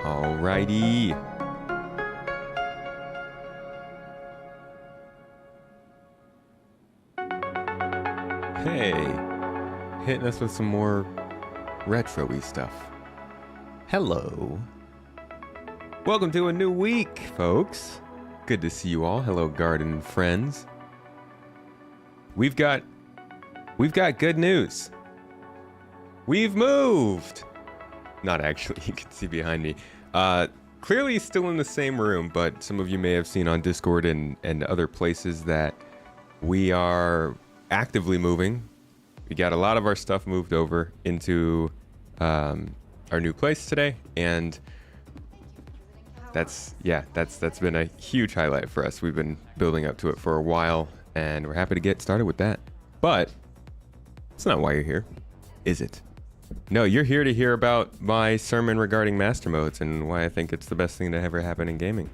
Alrighty. Hey, hitting us with some more retro-y stuff. Hello. Welcome to a new week, folks. Good to see you all. Hello, garden friends. We've got good news. We've moved. Not actually, you can see behind me. Clearly still in the same room, but some of you may have seen on Discord and other places that we are actively moving. We got a lot of our stuff moved over into our new place today, and that's been a huge highlight for us. We've been building up to it for a while, and we're happy to get started with that. But it's not why you're here, is it? No, you're here to hear about my sermon regarding master modes and why I think it's the best thing to ever happen in gaming.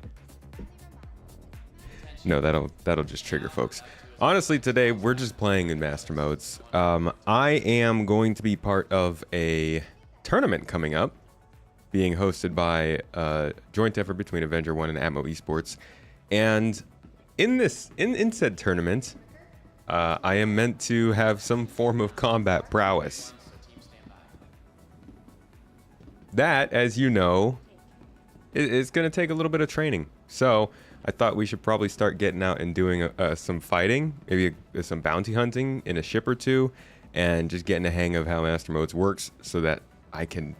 No, that'll just trigger folks. Honestly, today we're just playing in master modes. I am going to be part of a tournament coming up, being hosted by a joint effort between Avenger One and Atmo Esports. And in said tournament, I am meant to have some form of combat prowess. That, as you know, is going to take a little bit of training. So I thought we should probably start getting out and doing some fighting, maybe some bounty hunting in a ship or two, and just getting a hang of how Master Modes works so that I can,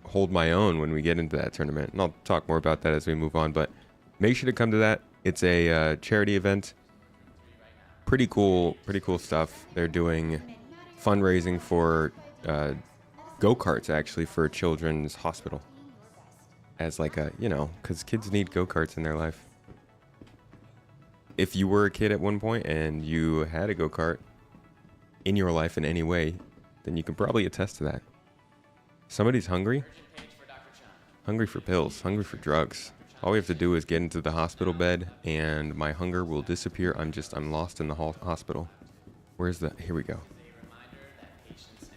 hold my own when we get into that tournament. And I'll talk more about that as we move on, but make sure to come to that. It's a charity event. Pretty cool stuff. They're doing fundraising for go-karts, actually, for Children's Hospital. As like a, because kids need go-karts in their life. If you were a kid at one point and you had a go-kart in your life in any way, then you can probably attest to that. Somebody's hungry? Hungry for pills, hungry for drugs. All we have to do is get into the hospital bed and my hunger will disappear. I'm lost in the hospital. Where's the, here we go.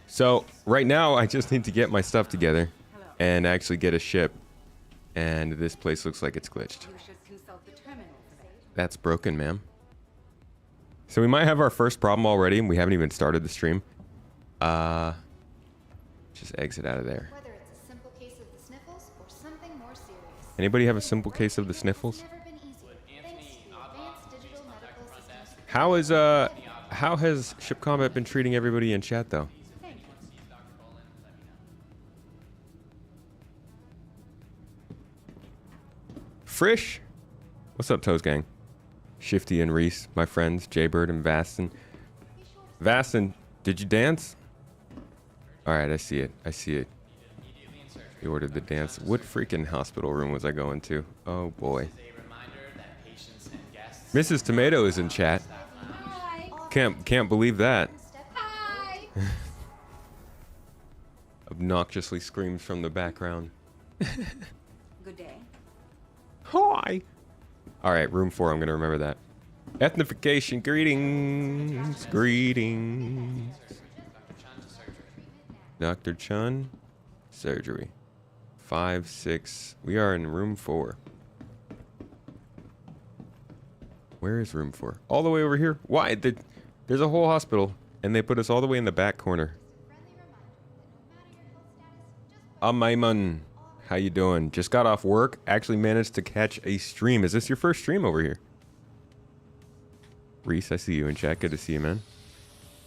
So right now I just need to get my stuff together and actually get a ship. And this place looks like it's glitched. That's broken, ma'am. So we might have our first problem already, and we haven't even started the stream. Just exit out of there. Anybody have a simple case of the sniffles? How has Ship Combat been treating everybody in chat though? Frisch? What's up, Toes Gang? Shifty and Reese, my friends, Jaybird and Vastin. Vastin, did you dance? Alright, I see it. You ordered the dance. What freaking hospital room was I going to? Oh boy. Mrs. Tomato is in chat. Can't believe that. Obnoxiously screams from the background. Good day. Hi. All right, room 4. I'm gonna remember that. Ethnification. Greetings. Dr. Chun. Surgery. 5, 6. We are in room 4. Where is room 4? All the way over here. Why? There's a whole hospital, and they put us all the way in the back corner. Maimun. How you doing? Just got off work. Actually managed to catch a stream. Is this your first stream over here? Reese, I see you in chat. Good to see you, man.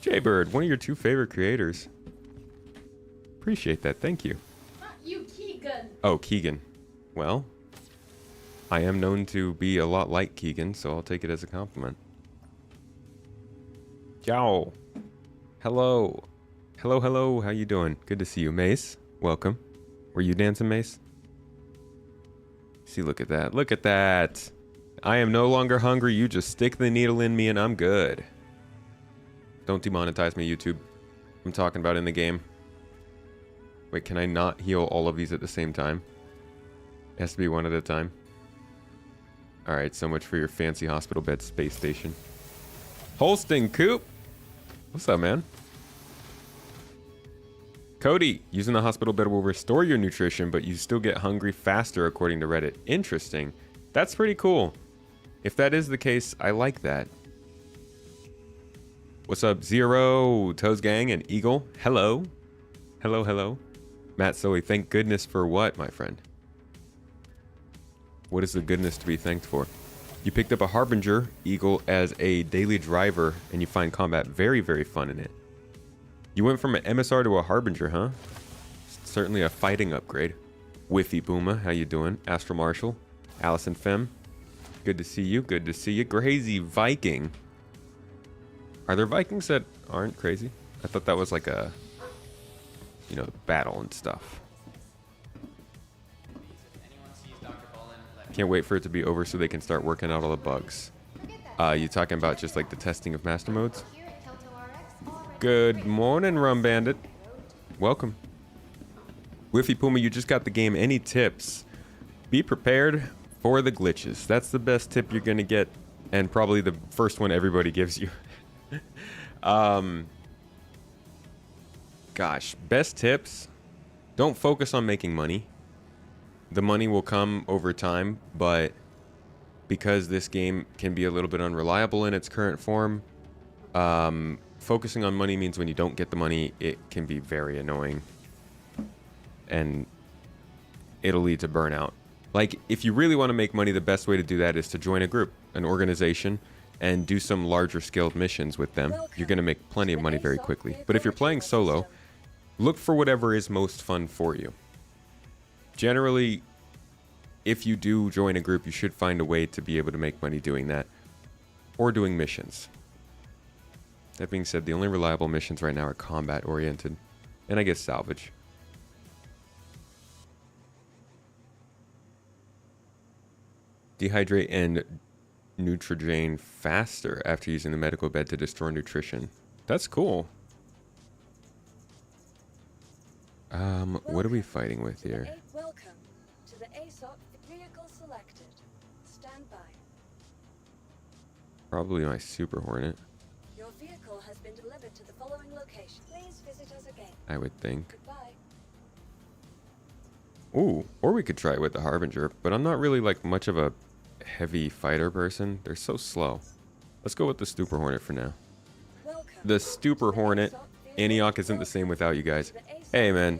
Jaybird, one of your 2 favorite creators. Appreciate that. Thank you. Not you, Keegan. Oh, Keegan. Well, I am known to be a lot like Keegan, so I'll take it as a compliment. Ciao. Hello. Hello. How you doing? Good to see you. Mace, welcome. Were you dancing, Mace? See, look at that. Look at that. I am no longer hungry. You just stick the needle in me and I'm good. Don't demonetize me, YouTube. I'm talking about in the game. Wait, can I not heal all of these at the same time? It has to be one at a time. Alright, so much for your fancy hospital bed space station. Holston Coop! What's up, man? Cody, using the hospital bed will restore your nutrition, but you still get hungry faster according to Reddit. Interesting. That's pretty cool. If that is the case, I like that. What's up, Zero, Toes Gang, and Eagle? Hello. Hello, hello. Matt Sully, thank goodness for what, my friend? What is the goodness to be thanked for? You picked up a Harbinger, Eagle, as a daily driver, and you find combat very, very fun in it. You went from an MSR to a Harbinger, huh? Certainly a fighting upgrade. Whiffy Booma, how you doing? Astro Marshall, Allison Fem, good to see you, good to see you. Crazy Viking. Are there Vikings that aren't crazy? I thought that was like a, you know, battle and stuff. Can't wait for it to be over so they can start working out all the bugs. You talking about just like the testing of master modes? Good morning, Rum Bandit. Welcome. Whiffy Puma, you just got the game. Any tips? Be prepared for the glitches. That's the best tip you're going to get, and probably the first one everybody gives you. Gosh, best tips. Don't focus on making money. The money will come over time, but because this game can be a little bit unreliable in its current form, focusing on money means when you don't get the money, it can be very annoying. And it'll lead to burnout. Like, if you really want to make money, the best way to do that is to join a group, an organization, and do some larger scaled missions with them. You're going to make plenty of money very quickly. But if you're playing solo, look for whatever is most fun for you. Generally, if you do join a group, you should find a way to be able to make money doing that. Or doing missions. That being said, the only reliable missions right now are combat oriented. And I guess salvage. Dehydrate and Nutridrain faster after using the medical bed to destroy nutrition. That's cool. What are we fighting with here? Welcome to the ASOP vehicle selected. Stand by. Probably my Super Hornet, Your vehicle has been delivered to the following location. Please visit us again. I would think. Goodbye. Ooh, or we could try it with the Harbinger, but I'm not really like much of a heavy fighter person. They're so slow. Let's go with the Super Hornet for now. Welcome The Super Hornet. Antioch isn't the same without you guys. Hey, man.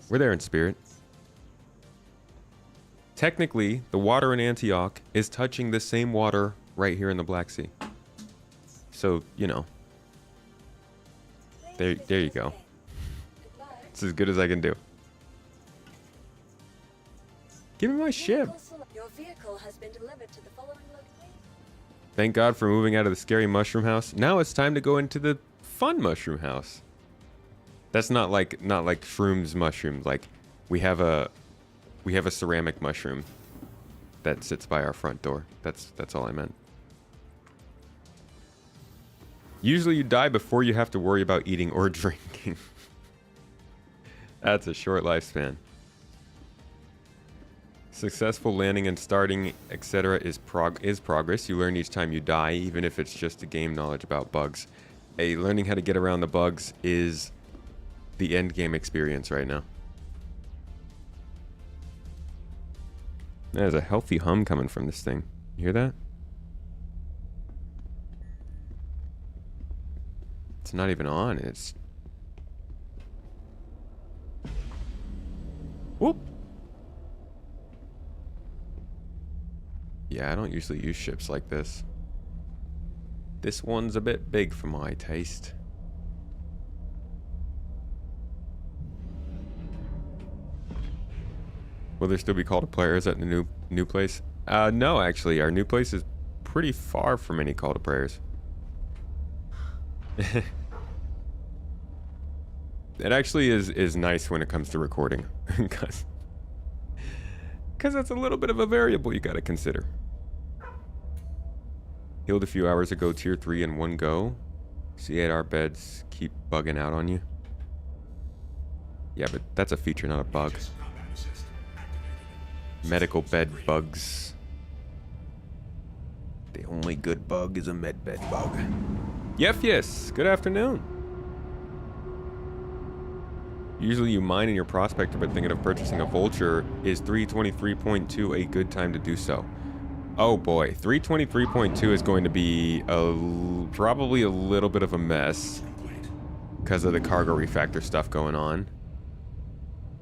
We're there in spirit. Technically, the water in Antioch is touching the same water right here in the Black Sea. So, you know. There you go. It's as good as I can do. Give me my ship. Your vehicle has been delivered to the following location. Thank God for moving out of the scary mushroom house. Now it's time to go into the fun mushroom house. That's not like shrooms mushroom. Like we have a ceramic mushroom that sits by our front door. That's all I meant. Usually you die before you have to worry about eating or drinking. That's a short lifespan. Successful landing and starting, etc. is progress. You learn each time you die, even if it's just a game knowledge about bugs. Learning how to get around the bugs is the end game experience right now. There's a healthy hum coming from this thing. You hear that? It's not even on. It's... Whoop! Yeah, I don't usually use ships like this. This one's a bit big for my taste. Will there still be call to players at the new place? No, actually, our new place is pretty far from any call to prayers. It actually is nice when it comes to recording, because that's a little bit of a variable you got to consider. Healed a few hours ago, tier 3 in one go. C8R beds keep bugging out on you. Yeah, but that's a feature, not a bug. Medical bed bugs. The only good bug is a med bed bug. Yes, good afternoon. Usually you mine in your prospector, but thinking of purchasing a vulture. Is 323.2 a good time to do so? Oh boy, 323.2 is going to be probably a little bit of a mess because of the cargo refactor stuff going on.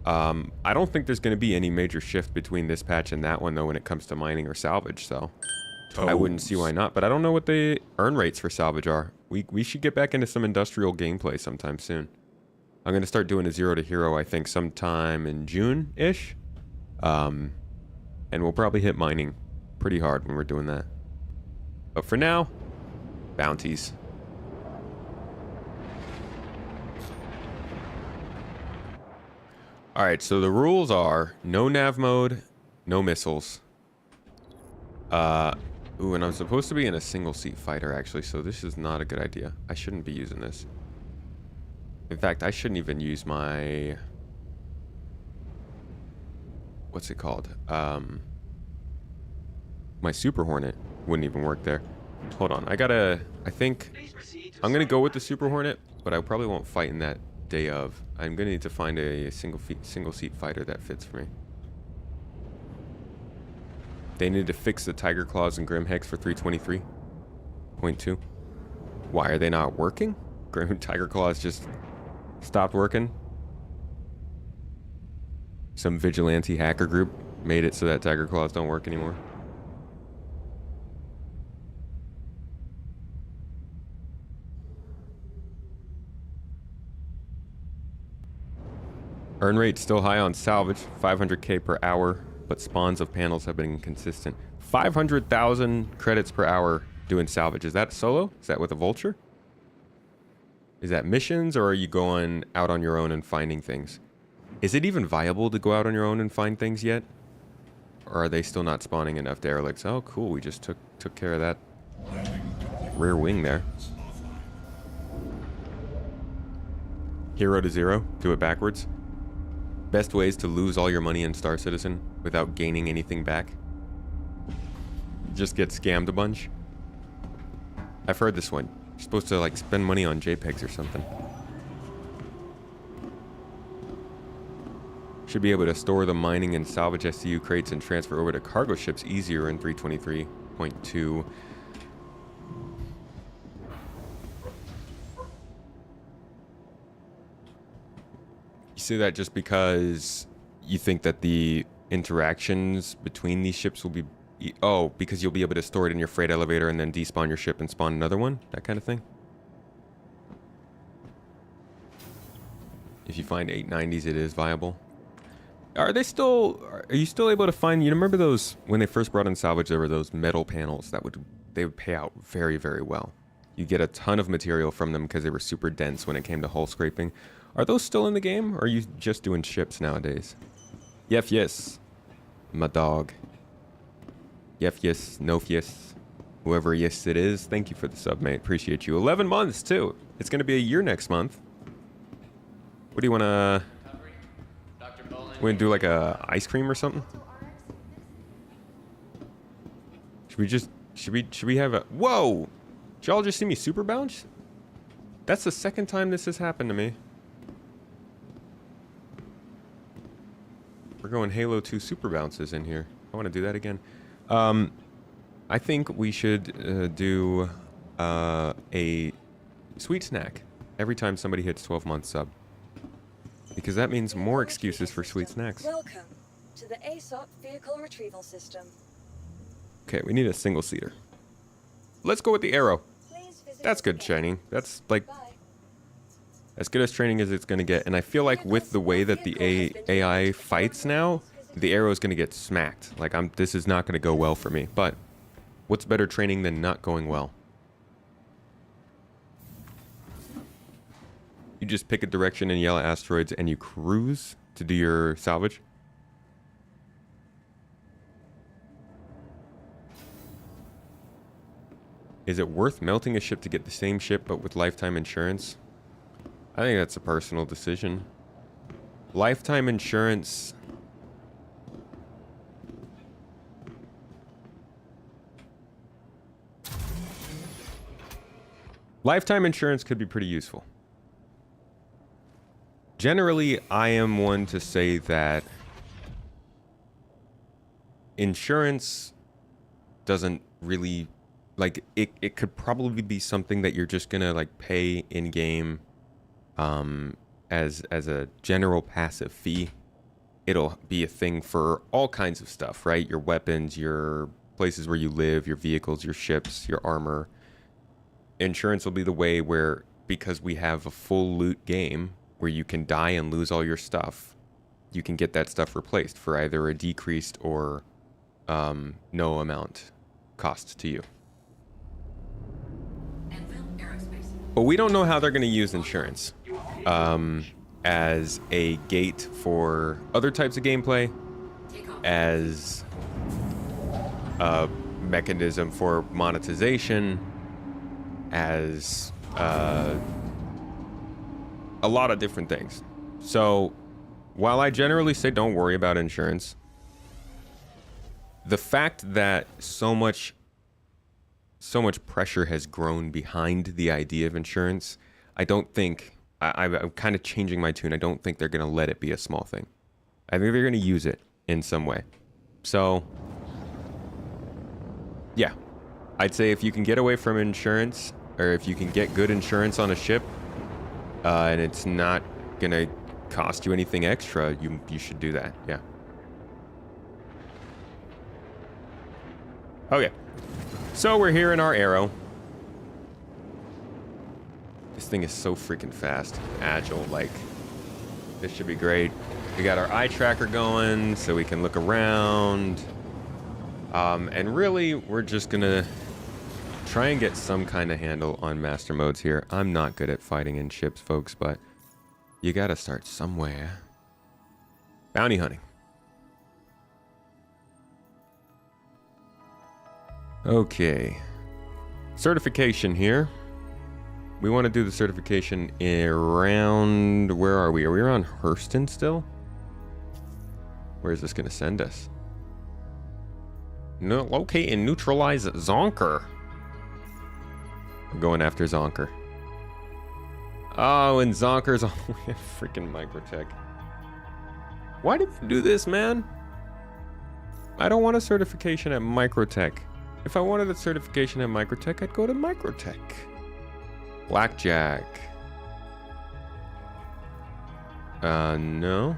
I don't think there's going to be any major shift between this patch and that one though when it comes to mining or salvage, so I wouldn't see why not. But I don't know what the earn rates for salvage are. We should get back into some industrial gameplay sometime soon. I'm going to start doing a 0 to hero, I think, sometime in June-ish. And we'll probably hit mining pretty hard when we're doing that. But for now, bounties. Alright, so the rules are no nav mode, no missiles. Ooh, and I'm supposed to be in a single seat fighter, actually, so this is not a good idea. I shouldn't be using this. In fact, I shouldn't even use my... What's it called? My Super Hornet wouldn't even work there. Hold on, I think... I'm gonna go with the Super Hornet, but I probably won't fight in that day of. I'm gonna need to find a single seat fighter that fits for me. They need to fix the Tiger Claws and Grim Hex for 323.2. Why are they not working? Grim Tiger Claws just stopped working. Some vigilante hacker group made it so that Tiger Claws don't work anymore. Earn rate still high on salvage, 500k per hour, but spawns of panels have been inconsistent. 500,000 credits per hour doing salvage. Is that solo? Is that with a vulture? Is that missions, or are you going out on your own and finding things? Is it even viable to go out on your own and find things yet? Or are they still not spawning enough derelicts? Oh, cool. We just took care of that rear wing there. Hero to 0. Do it backwards. Best ways to lose all your money in Star Citizen without gaining anything back. Just get scammed a bunch. I've heard this one. You're supposed to like spend money on JPEGs or something. Should be able to store the mining and salvage SCU crates and transfer over to cargo ships easier in 323.2. You say that just because you think that the interactions between these ships will be... Oh, because you'll be able to store it in your freight elevator and then despawn your ship and spawn another one? That kind of thing? If you find 890s, it is viable. Are you still able to find... You remember those... When they first brought in salvage, there were those metal panels that would pay out very, very well. You get a ton of material from them because they were super dense when it came to hull scraping. Are those still in the game, or are you just doing ships nowadays? Yes. My dog. Yes, no yes. Whoever yes it is, thank you for the sub, mate. Appreciate you. 11 months, too. It's going to be a year next month. What do you want to... We gonna do like a ice cream or something? Should we have a... Whoa! Did y'all just see me super bounce? That's the second time this has happened to me. We're going Halo 2 super bounces in here. I want to do that again. I think we should do a sweet snack every time somebody hits 12 months sub. Because that means more excuses for sweet snacks. Welcome to the ASOP vehicle retrieval system. Okay, we need a single seater. Let's go with the arrow. That's good training. That's like as good as training as it's gonna get. And I feel like with the way that the AI fights now, the arrow is gonna get smacked. Like this is not gonna go well for me. But what's better training than not going well? You just pick a direction and yell at asteroids and you cruise to do your salvage. Is it worth melting a ship to get the same ship but with lifetime insurance? I think that's a personal decision. Lifetime insurance... Lifetime insurance could be pretty useful. generally, I am one to say that insurance doesn't really, like, it could probably be something that you're just gonna like pay in game as a general passive fee. It'll be a thing for all kinds of stuff, right? Your weapons, your places where you live, your vehicles, your ships, your armor. Insurance will be the way where, because we have a full loot game where you can die and lose all your stuff, you can get that stuff replaced for either a decreased or no amount cost to you. But we don't know how they're going to use insurance as a gate for other types of gameplay, as a mechanism for monetization, as a lot of different things. So while I generally say don't worry about insurance, the fact that so much pressure has grown behind the idea of insurance, I don't think, I'm kind of changing my tune. I don't think they're going to let it be a small thing. I think they're going to use it in some way. So, yeah. I'd say if you can get away from insurance, or if you can get good insurance on a ship, and it's not going to cost you anything extra, you should do that, yeah. Okay. So we're here in our Arrow. This thing is so freaking fast, agile, like, this should be great. We got our eye tracker going so we can look around. And really, we're just gonna try and get some kind of handle on master modes here. I'm not good at fighting in ships, folks, but you gotta start somewhere. Bounty hunting. Okay. Certification here. We want to do the certification around... Where are we? Are we around Hurston still? Where is this going to send us? No, locate and neutralize Zonker. We're going after Zonker. Oh, and Zonker's... Oh, we have freaking Microtech. Why did we do this, man? I don't want a certification at Microtech. If I wanted a certification at Microtech, I'd go to Microtech. Blackjack. No.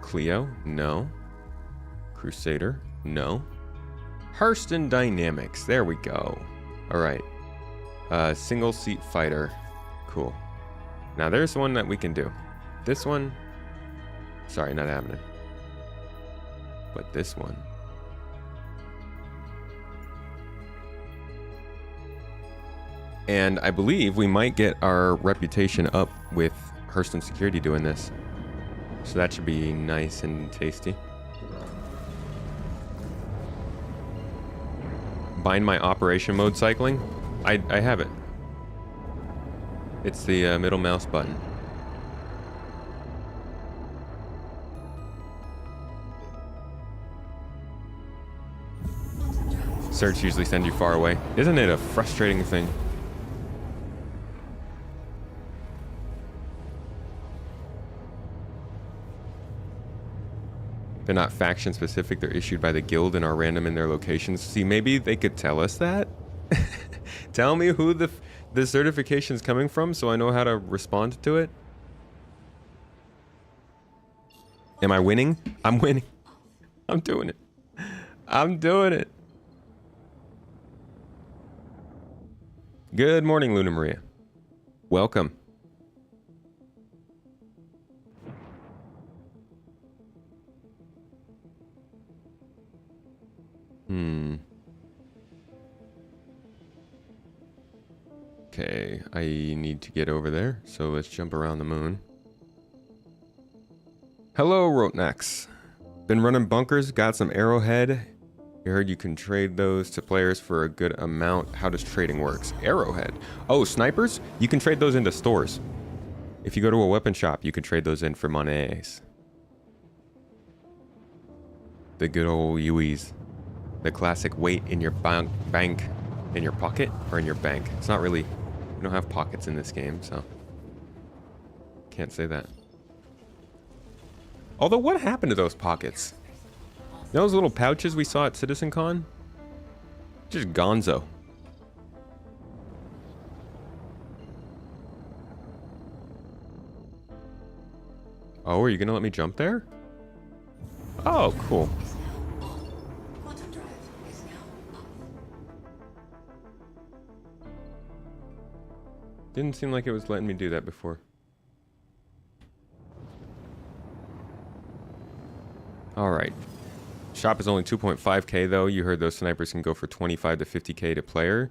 Cleo? No. Crusader? No. Hurston Dynamics. There we go. Alright. Single seat fighter. Cool. Now there's one that we can do. This one... Sorry, not happening. But this one... And I believe we might get our reputation up with Hurston Security doing this. So that should be nice and tasty. Bind my operation mode cycling. I have it. It's the middle mouse button. Search usually sends you far away. Isn't it a frustrating thing? They're not faction specific, they're issued by the guild and are random in their locations. See, maybe they could tell us that? Tell me who the certification's coming from so I know how to respond to it. Am I winning? I'm winning. I'm doing it. I'm doing it. Good morning, Luna Maria. Welcome. Okay, I need to get over there, so let's jump around the moon. Hello, Rotnax. Been running bunkers, got some arrowhead. I heard you can trade those to players for a good amount. How does trading works? Arrowhead. Oh, snipers? You can trade those into stores. If you go to a weapon shop, you can trade those in for monies. The good old UEs. The classic weight in your bank. In your pocket or in your bank. It's not really... We don't have pockets in this game, so... Can't say that. Although, what happened to those pockets? Those little pouches we saw at CitizenCon? Just gonzo. Oh, are you gonna let me jump there? Oh, cool. Didn't seem like it was letting me do that before. Alright. Shop is only 2.5k though. You heard those snipers can go for 25 to 50k to player.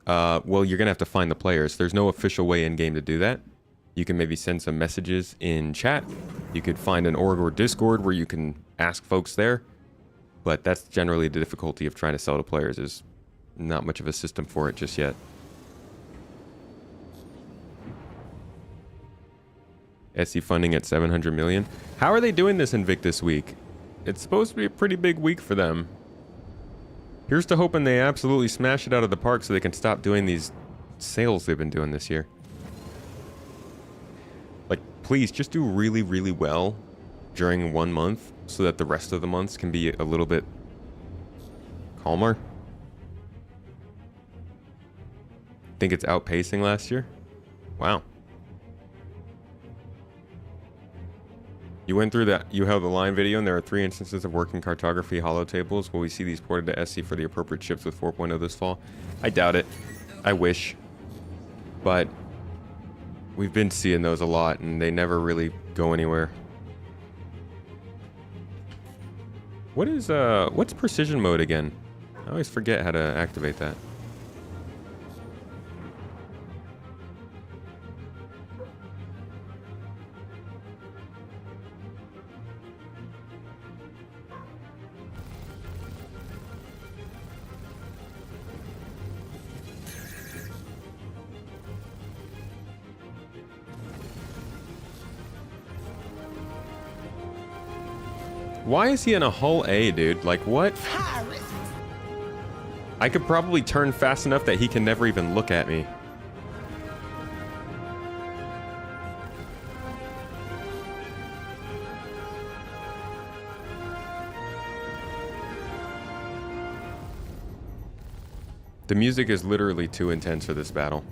Well, you're gonna have to find the players. There's no official way in game to do that. You can maybe send some messages in chat. You could find an org or Discord where you can ask folks there. But that's generally the difficulty of trying to sell to players. There's not much of a system for it just yet. SC funding at 700 million. How are they doing this Invictus week? It's supposed to be a pretty big week for them. Here's to hoping they absolutely smash it out of the park so they can stop doing these sales they've been doing this year. Like, please just do really, really well during 1 month so that the rest of the months can be a little bit calmer. Think it's outpacing last year? Wow. You went through that, you held the line video, and there are 3 instances of working cartography holotables. Will we see these ported to SC for the appropriate ships with 4.0 this fall? I doubt it. I wish. But we've been seeing those a lot, and they never really go anywhere. What is, what's precision mode again? I always forget how to activate that. Why is he in a hull A, dude? Like, what? I could probably turn fast enough that he can never even look at me. The music is literally too intense for this battle.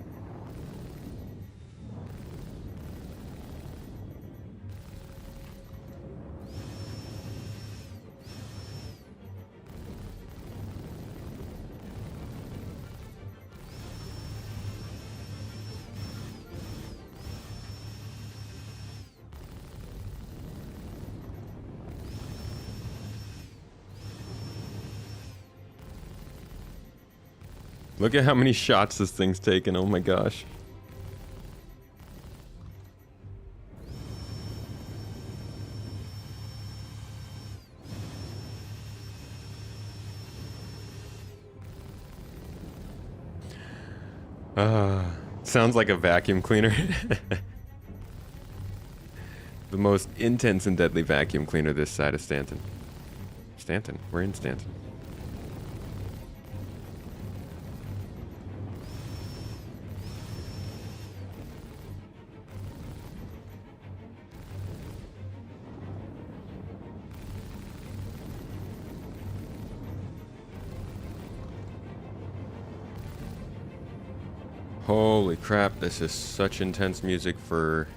Look at how many shots this thing's taken. Oh my gosh. Sounds like a vacuum cleaner. The most intense and deadly vacuum cleaner this side of Stanton. Stanton? We're in Stanton. Holy crap, this is such intense music for...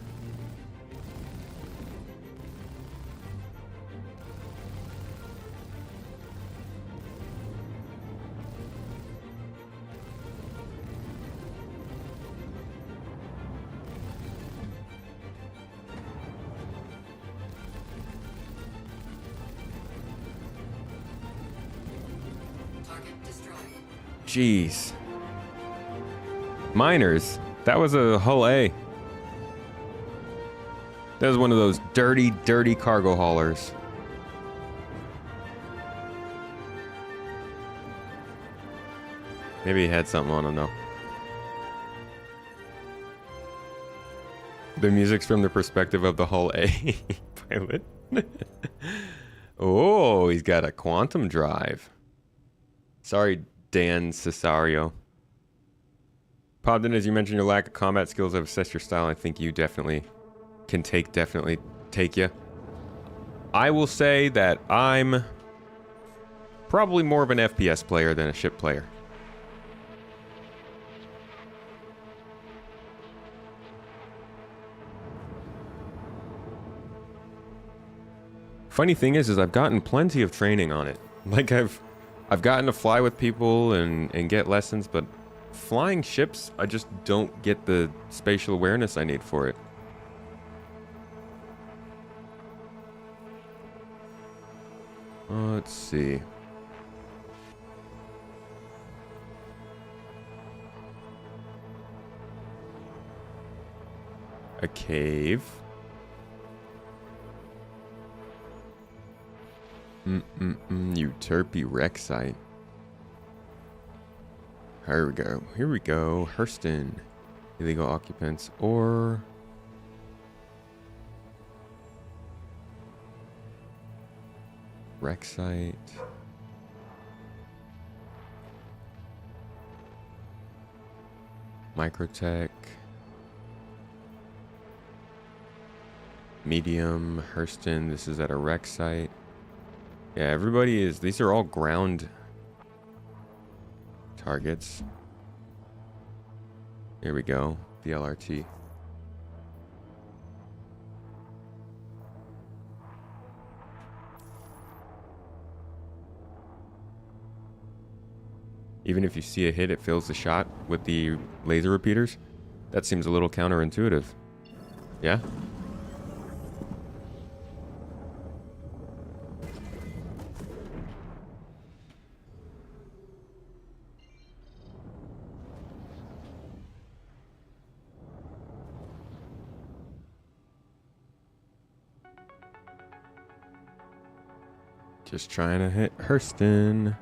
Jeez. Miners. That was a hull A. That was one of those dirty, dirty cargo haulers. Maybe he had something on him though. The music's from the perspective of the hull A pilot. Oh, he's got a quantum drive. Sorry, Dan Cesario. Popped in as you mentioned your lack of combat skills have assessed your style. I think you definitely can definitely take you. I will say that I'm probably more of an FPS player than a ship player. Funny thing is I've gotten plenty of training on it. Like I've gotten to fly with people and get lessons, but flying ships, I just don't get the spatial awareness I need for it. Let's see. A cave. Euterpe wreck site. Here we go. Here we go. Hurston. Illegal occupants or... wreck site. Microtech. Medium. Hurston. This is at a wreck site. Yeah, everybody is... these are all ground targets. Here we go. The LRT. Even if you see a hit, it fills the shot with the laser repeaters. That seems a little counterintuitive. Yeah? Just trying to hit Hurston.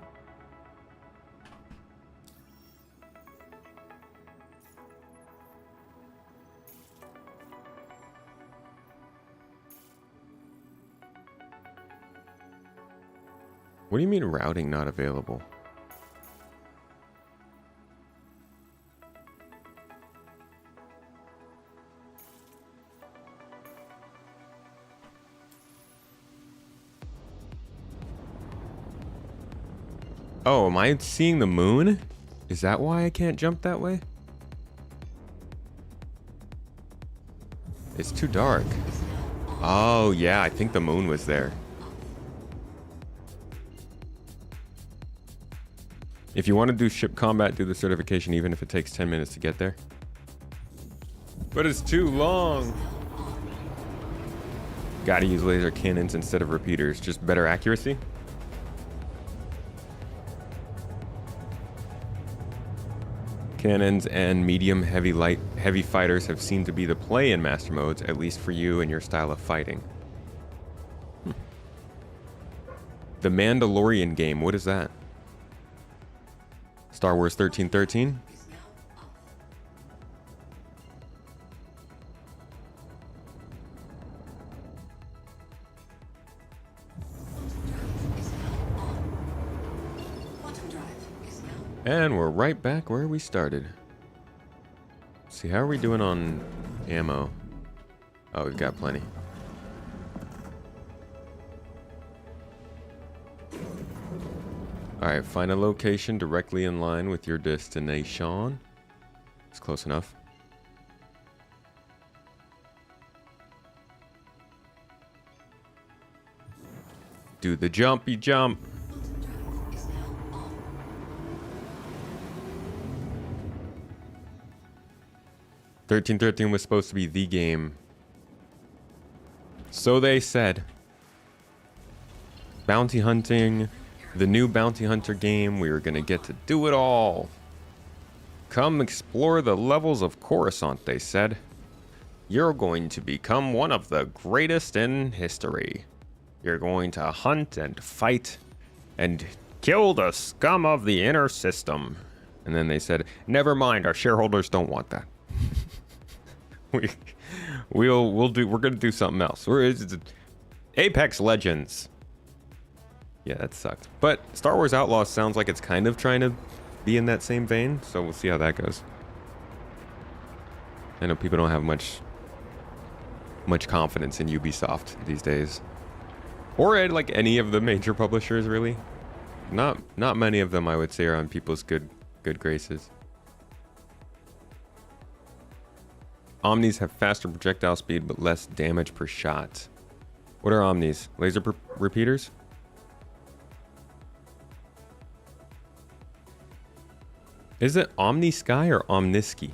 What do you mean routing not available? Oh, am I seeing the moon? Is that why I can't jump that way? It's too dark. Oh, yeah, I think the moon was there. If you want to do ship combat, do the certification even if it takes 10 minutes to get there. But it's too long. Gotta use laser cannons instead of repeaters. Just better accuracy. Cannons and medium heavy fighters have seemed to be the play in master modes, at least for you and your style of fighting. The Mandalorian game, what is that? Star Wars 1313? And we're right back where we started. Let's see, how are we doing on ammo? Oh, we've got plenty. Alright, find a location directly in line with your destination. It's close enough. Do the jumpy jump. "1313 was supposed to be the game. So they said. Bounty hunting. The new Bounty Hunter game, we were going to get to do it all. Come explore the levels of Coruscant, they said. You're going to become one of the greatest in history. You're going to hunt and fight and kill the scum of the inner system." And then they said, "Never mind, our shareholders don't want that. We're going to do something else. It's Apex Legends." Yeah, that sucked. But Star Wars Outlaws sounds like it's kind of trying to be in that same vein, so we'll see how that goes. I know people don't have much much confidence in Ubisoft these days, or at like any of the major publishers really. Not many of them I would say are on people's good graces. Omnis have faster projectile speed but less damage per shot. What are Omnis? Laser repeaters? Is it Omni Sky or Omniski?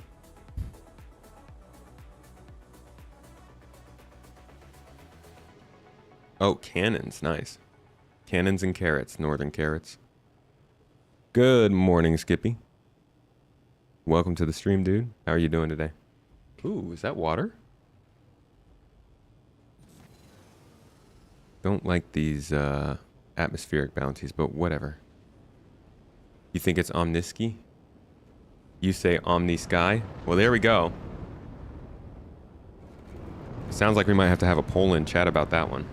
Oh, cannons. Nice. Cannons and carrots. Northern carrots. Good morning, Skippy. Welcome to the stream, dude. How are you doing today? Ooh, is that water? Don't like these atmospheric bounties, but whatever. You think it's Omniski? You say Omni Sky? Well, there we go. Sounds like we might have to have a poll in chat about that one.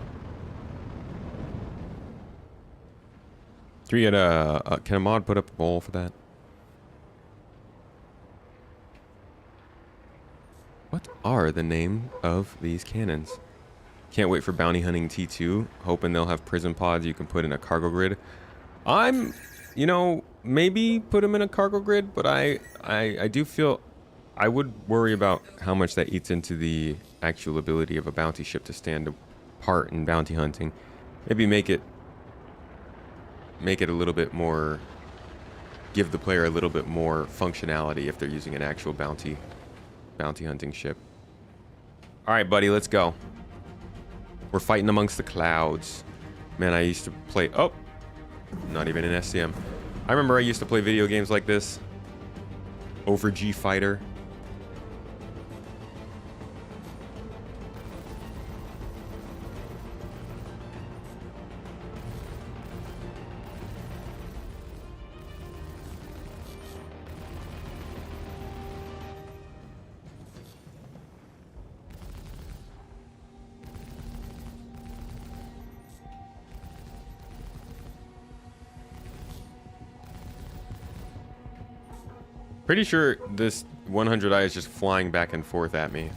Can a mod put up a poll for that? What are the name of these cannons? Can't wait for Bounty Hunting T2. Hoping they'll have prison pods you can put in a cargo grid. I'm, you know, maybe put them in a cargo grid, but I do feel I would worry about how much that eats into the actual ability of a bounty ship to stand apart in bounty hunting. Maybe make it a little bit more, give the player a little bit more functionality if they're using an actual bounty hunting ship. All right, buddy, let's go. We're fighting amongst the clouds. Man, I used to play, oh, not even an SCM. I remember I used to play video games like this. Over G Fighter. Pretty sure this 100i is just flying back and forth at me.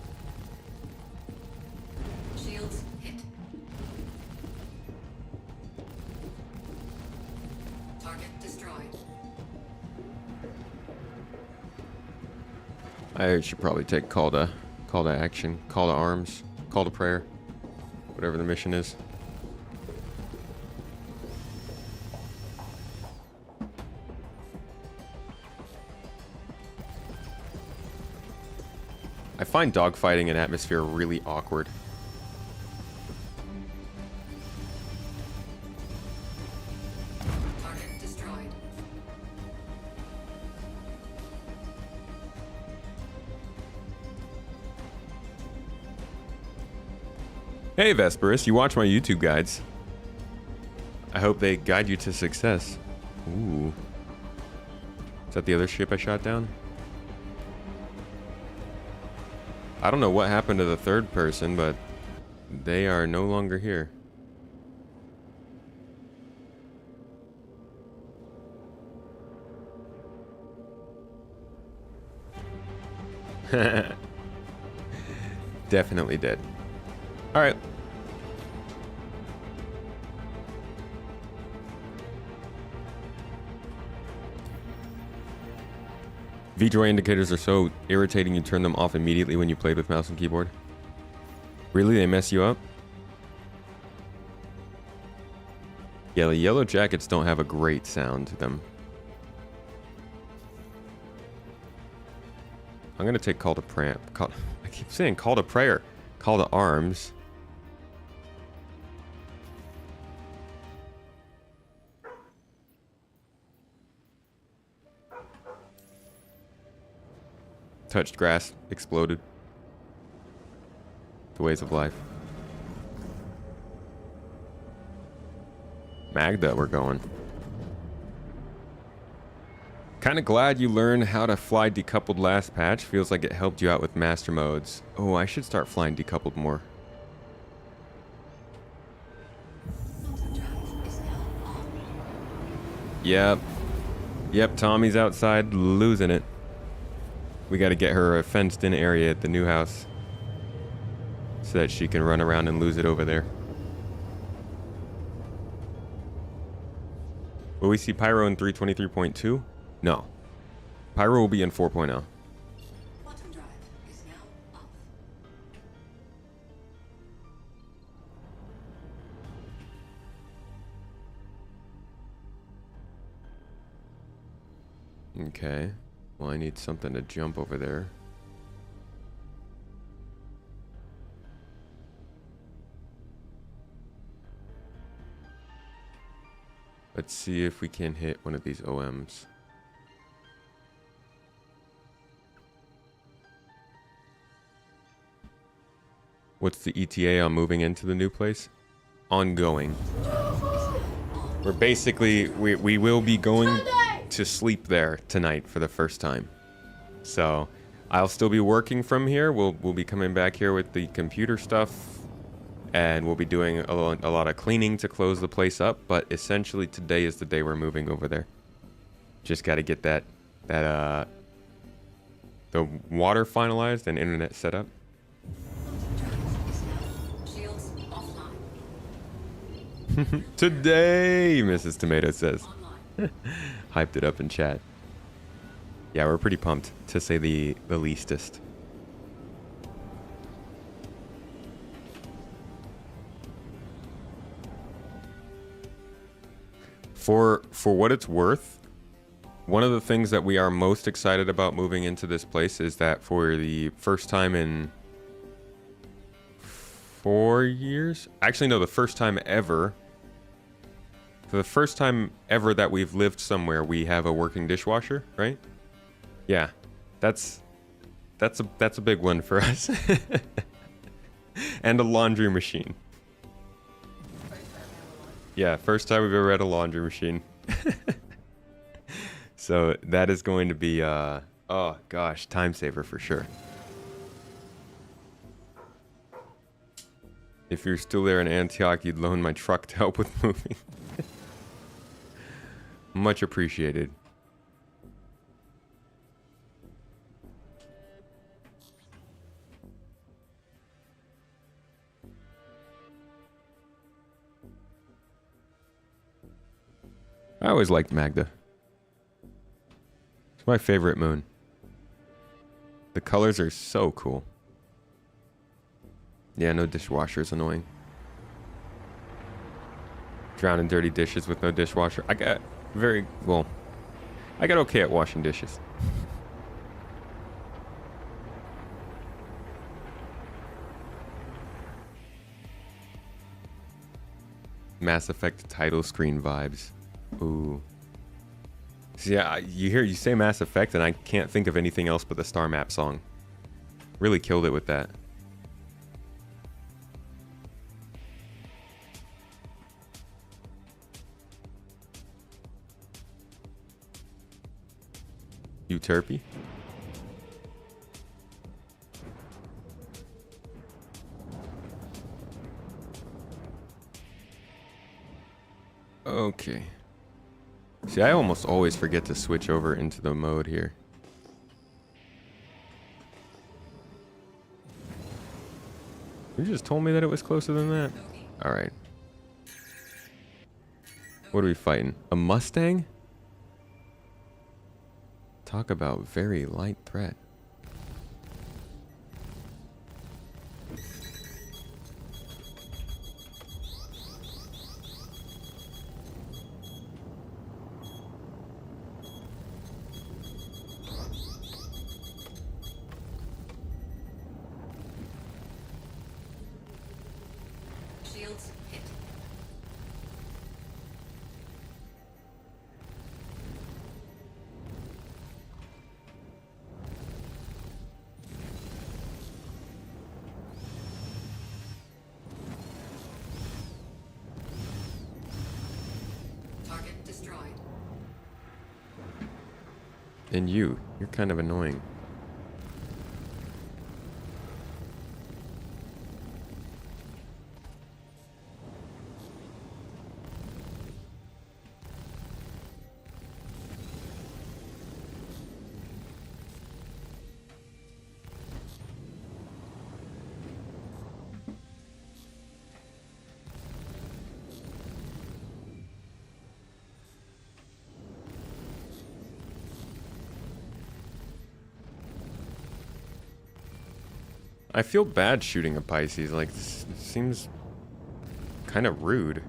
Shields hit. Target destroyed. I should probably take call to action, call to arms, call to prayer, whatever the mission is. I find dogfighting in atmosphere really awkward. Target destroyed. Hey Vesperus, you watch my YouTube guides. I hope they guide you to success. Ooh. Is that the other ship I shot down? I don't know what happened to the third person, but they are no longer here. Definitely dead. All right. VDroid indicators are so irritating you turn them off immediately when you played with mouse and keyboard. Really? They mess you up? Yeah, the yellow jackets don't have a great sound to them. I'm gonna take call to prayer. I keep saying call to prayer. Call to arms. Touched grass, exploded. The ways of life. Magda, we're going. Kind of glad you learned how to fly decoupled last patch. Feels like it helped you out with master modes. Oh, I should start flying decoupled more. Yep. Yep, Tommy's outside losing it. We got to get her a fenced-in area at the new house. so that she can run around and lose it over there. Will we see Pyro in 323.2? No. Pyro will be in 4.0. Quantum drive is now off. Okay. Well, I need something to jump over there. Let's see if we can hit one of these OMs. What's the ETA on moving into the new place? Ongoing. We're basically, we will be going to sleep there tonight for the first time. So I'll still be working from here. We'll be coming back here with the computer stuff, and we'll be doing a lot of cleaning to close the place up. But essentially today is the day we're moving over there. Just got to get the water finalized and internet set up. Shields offline. Today, Mrs. Tomato says. Online. Hyped it up in chat. Yeah, we're pretty pumped, to say the leastest. For what it's worth, one of the things that we are most excited about moving into this place is that for the first time in 4 years, actually no, the first time ever, for the first time ever that we've lived somewhere, we have a working dishwasher, right? Yeah, that's a big one for us. And a laundry machine. Yeah, first time we've ever had a laundry machine. So that is going to be, oh gosh, time saver for sure. If you're still there in Antioch, you'd loan my truck to help with moving. Much appreciated. I always liked Magda. It's my favorite moon. The colors are so cool. Yeah, no dishwasher is annoying. Drowning dirty dishes with no dishwasher. I got okay at washing dishes. Mass Effect title screen vibes. Ooh. So yeah, you say Mass Effect and I can't think of anything else but the Star Map song. Really killed it with that. Euterpe? Okay. See, I almost always forget to switch over into the mode here. You just told me that it was closer than that? Alright. What are we fighting? A Mustang? Talk about very light threat. Shields hit. Target destroyed. And you're kind of annoying. I feel bad shooting a Pisces. Like, this seems kind of rude.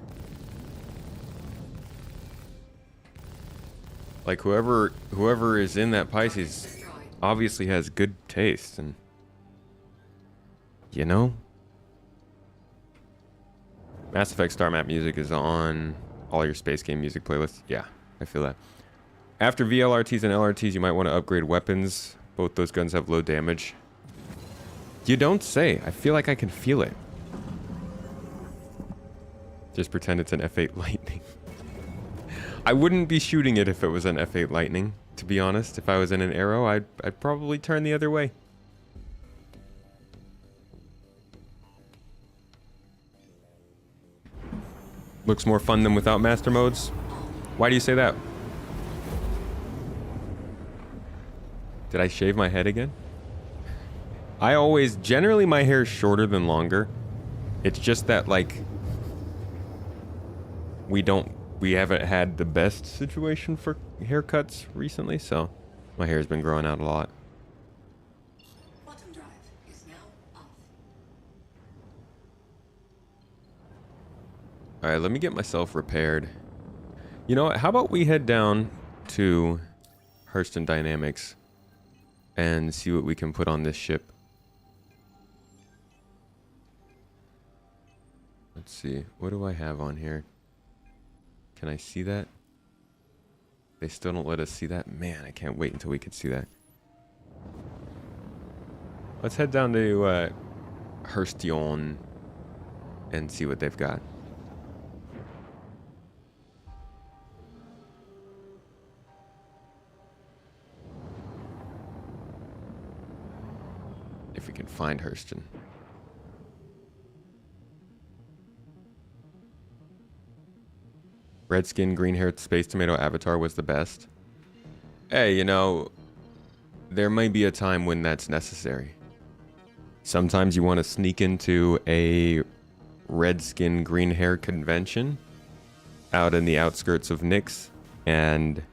Like, whoever is in that Pisces obviously has good taste, and you know. Mass Effect Star Map music is on all your space game music playlists. Yeah, I feel that. After VLRTs and LRTs, you might want to upgrade weapons. Both those guns have low damage. You don't say. I feel like I can feel it. Just pretend it's an F8 Lightning. I wouldn't be shooting it if it was an F8 Lightning, to be honest. If I was in an Arrow, I'd probably turn the other way. Looks more fun than without master modes. Why do you say that? Did I shave my head again? Generally my hair is shorter than longer. It's just that, like, we haven't had the best situation for haircuts recently, so my hair's been growing out a lot. Quantum drive is now off. Alright, let me get myself repaired. You know what? How about we head down to Hurston Dynamics and see what we can put on this ship. Let's see. What do I have on here? Can I see that? They still don't let us see that? Man, I can't wait until we can see that. Let's head down to Hurston and see what they've got. If we can find Hurston. Red skin, green haired space tomato avatar was the best. Hey, you know, there may be a time when that's necessary. Sometimes you want to sneak into a red skin, green hair convention out in the outskirts of Nyx, and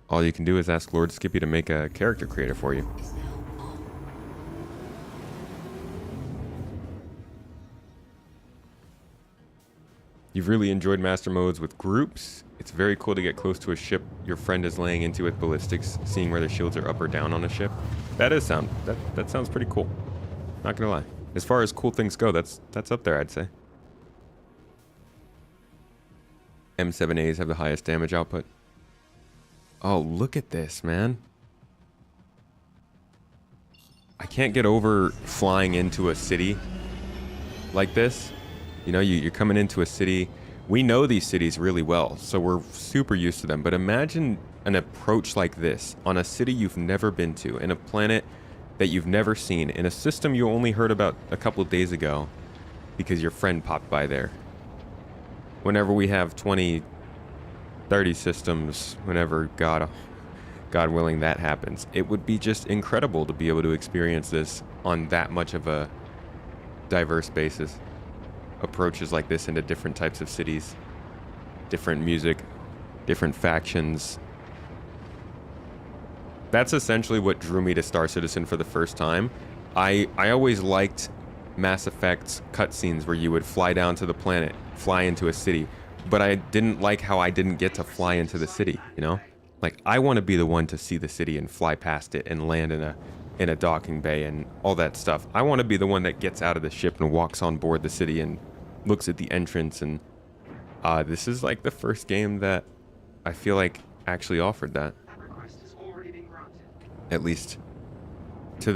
all you can do is ask Lord Skippy to make a character creator for you. Is now on. You've really enjoyed master modes with groups. It's very cool to get close to a ship your friend is laying into with ballistics, seeing where their shields are up or down on a ship. That sounds pretty cool. Not gonna lie. As far as cool things go, that's up there, I'd say. M7As have the highest damage output. Oh, look at this, man. I can't get over flying into a city like this. You know, you're coming into a city. We know these cities really well, so we're super used to them. But imagine an approach like this on a city you've never been to, in a planet that you've never seen, in a system you only heard about a couple of days ago because your friend popped by there. Whenever we have 20, 30 systems, whenever God willing that happens, it would be just incredible to be able to experience this on that much of a diverse basis. Approaches like this into different types of cities, different music, different factions. That's essentially what drew me to Star Citizen for the first time. I always liked Mass Effect's cutscenes where you would fly down to the planet, fly into a city, but I didn't like how I didn't get to fly into the city, you know? Like, I want to be the one to see the city and fly past it and land in a docking bay and all that stuff. I want to be the one that gets out of the ship and walks on board the city and looks at the entrance, and this is like the first game that I feel like actually offered that. At least to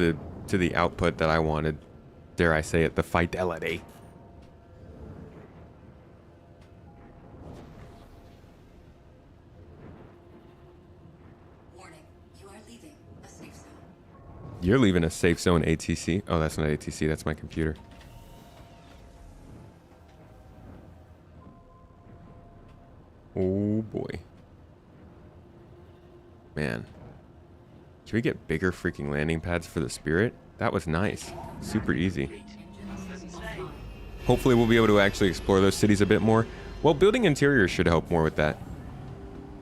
the output that I wanted. Dare I say it, the fidelity. Warning, you are leaving a safe zone. You're leaving a safe zone, ATC. Oh, that's not ATC, that's my computer. Oh boy. Man. Can we get bigger freaking landing pads for the Spirit? That was nice. Super easy. Hopefully we'll be able to actually explore those cities a bit more. Well, building interiors should help more with that.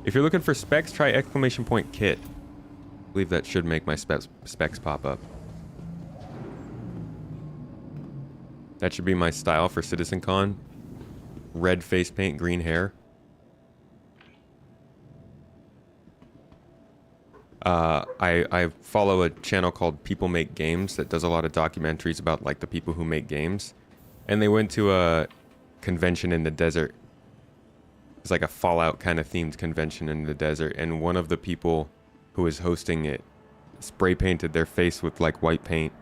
If you're looking for specs, try !kit. I believe that should make my specs pop up. That should be my style for CitizenCon. Red face paint, green hair. I follow a channel called People Make Games that does a lot of documentaries about like the people who make games. And they went to a convention in the desert. It's like a Fallout kind of themed convention in the desert. And one of the people who was hosting it spray painted their face with like white paint.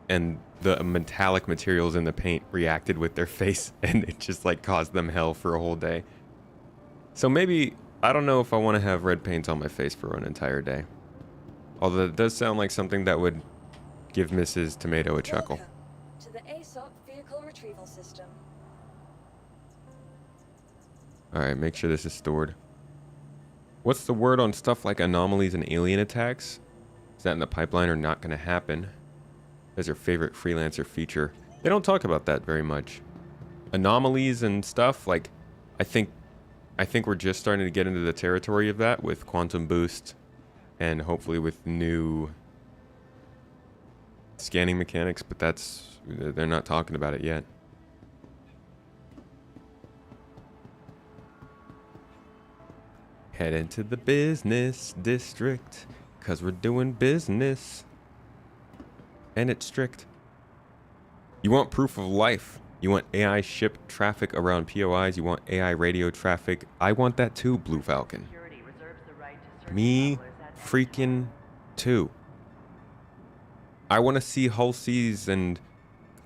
And the metallic materials in the paint reacted with their face. And it just like caused them hell for a whole day. So maybe, I don't know if I want to have red paint on my face for an entire day. Although it does sound like something that would give Mrs. Tomato a chuckle. Welcome to the ASOP vehicle retrieval system. Alright, make sure this is stored. What's the word on stuff like anomalies and alien attacks? Is that in the pipeline or not going to happen? That's your favorite freelancer feature. They don't talk about that very much. Anomalies and stuff, like, I think we're just starting to get into the territory of that with Quantum Boost and hopefully with new scanning mechanics, but they're not talking about it yet. Head into the business district, 'cause we're doing business. And it's strict. You want proof of life. You want AI ship traffic around POIs. You want AI radio traffic. I want that too, Blue Falcon. Me freaking too. I want to see hull seas and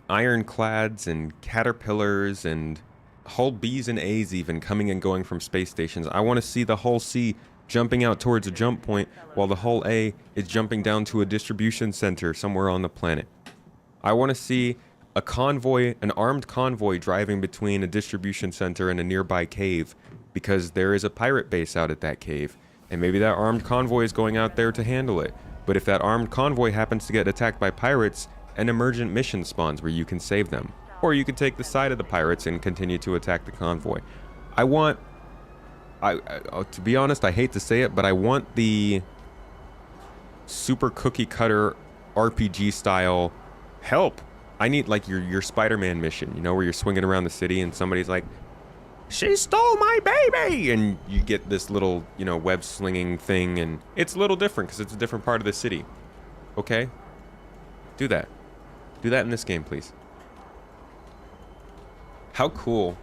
ironclads and caterpillars and hull B's and A's even coming and going from space stations. I want to see the hull C jumping out towards a jump point while the hull A is jumping down to a distribution center somewhere on the planet. I want to see a convoy, an armed convoy driving between a distribution center and a nearby cave because there is a pirate base out at that cave. And maybe that armed convoy is going out there to handle it. But if that armed convoy happens to get attacked by pirates, an emergent mission spawns where you can save them. Or you could take the side of the pirates and continue to attack the convoy. To be honest, I hate to say it, but I want the super cookie cutter RPG style help. I need like your Spider-Man mission, you know, where you're swinging around the city and somebody's like, "She stole my baby!" And you get this little, you know, web slinging thing, and it's a little different because it's a different part of the city. Okay? Do that. Do that in this game, please. How cool.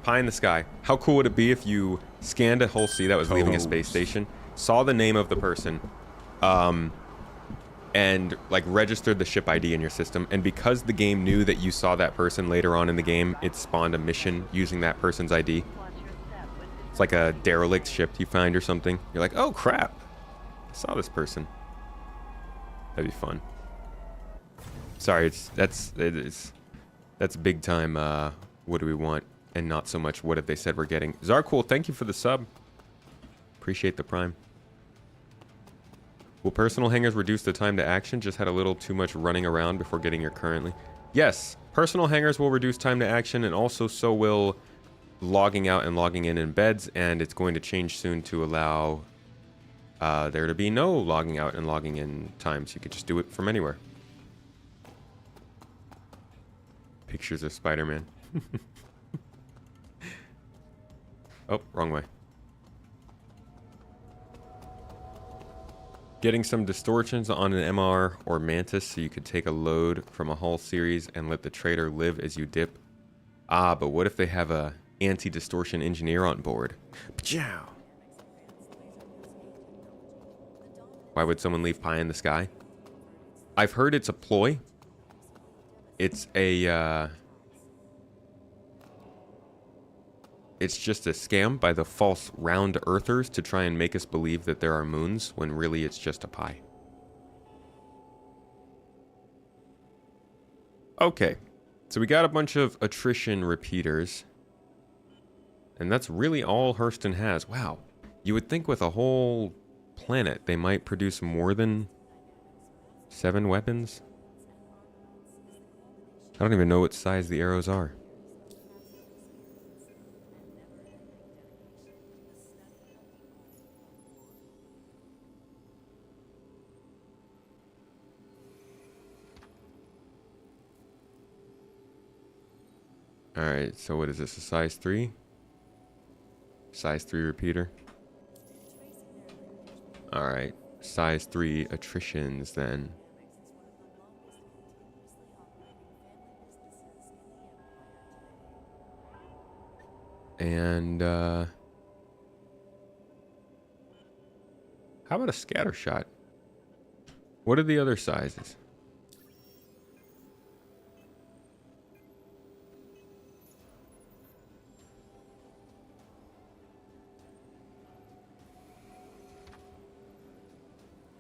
Pie in the sky. How cool would it be if you scanned a whole sea that was leaving a space station, saw the name of the person, and like registered the ship ID in your system, and because the game knew that you saw that person later on in the game, it spawned a mission using that person's ID. It's like a derelict ship you find or something. You're like, oh crap, I saw this person. That'd be fun. Sorry, that's big time. What do we want? And not so much what have they said we're getting. Zarcool, thank you for the sub. Appreciate the prime. Will personal hangars reduce the time to action? Just had a little too much running around before getting here currently. Yes, personal hangars will reduce time to action, and also so will logging out and logging in beds, and it's going to change soon to allow there to be no logging out and logging in times. You could just do it from anywhere. Pictures of Spider-Man. Oh, wrong way. Getting some distortions on an MR or Mantis so you could take a load from a hull series and let the trader live as you dip. Ah, but what if they have a anti-distortion engineer on board? Pachow! Why would someone leave pie in the sky? I've heard it's a ploy. It's a, it's just a scam by the false round earthers to try and make us believe that there are moons when really it's just a pie. Okay, so we got a bunch of attrition repeaters. And that's really all Hurston has. Wow, you would think with a whole planet they might produce more than 7 weapons. I don't even know what size the arrows are. Alright, so what is this? A size 3? Size 3 repeater? Alright. Size 3 attritions then. And, how about a scatter shot? What are the other sizes?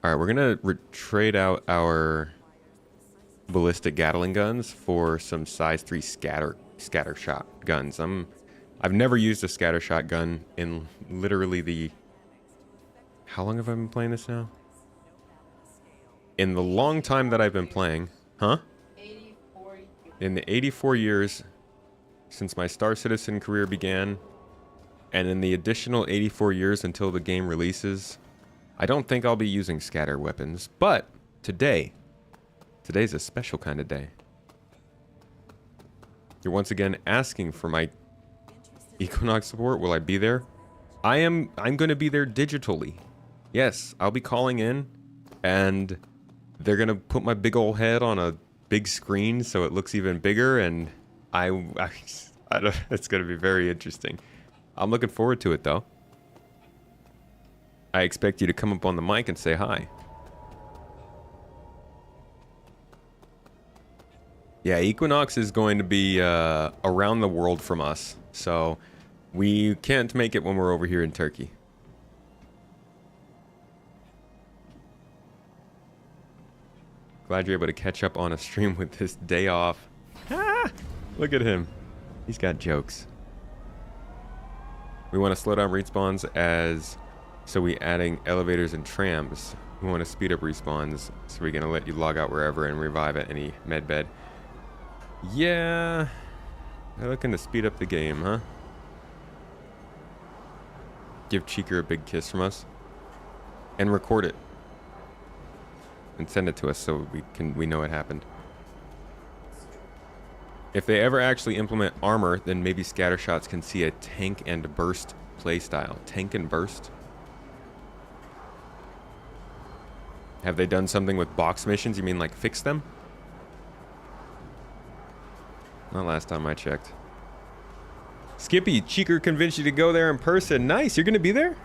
Alright, we're gonna trade out our ballistic Gatling guns for some size 3 scatter shot guns. I've never used a scatter shot gun in literally the... How long have I been playing this now? In the long time that I've been playing. Huh? In the 84 years since my Star Citizen career began, and in the additional 84 years until the game releases, I don't think I'll be using scatter weapons. But today's a special kind of day. You're once again asking for my Equinox support. Will I be there? I'm going to be there digitally. Yes, I'll be calling in, and they're going to put my big old head on a big screen so it looks even bigger, and I don't, it's going to be very interesting. I'm looking forward to it, though. I expect you to come up on the mic and say hi. Yeah, Equinox is going to be around the world from us, so we can't make it when we're over here in Turkey. Glad you're able to catch up on a stream with this day off. Ah, look at him. He's got jokes. We want to slow down respawns so we adding elevators and trams. We want to speed up respawns, so we're going to let you log out wherever and revive at any medbed. Yeah, they're looking to speed up the game, huh? Give Cheeker a big kiss from us. And record it. And send it to us so we know it happened. If they ever actually implement armor, then maybe scattershots can see a tank and burst playstyle. Tank and burst? Have they done something with box missions? You mean like fix them? Not last time I checked. Skippy, Cheeker convinced you to go there in person. Nice, you're gonna be there?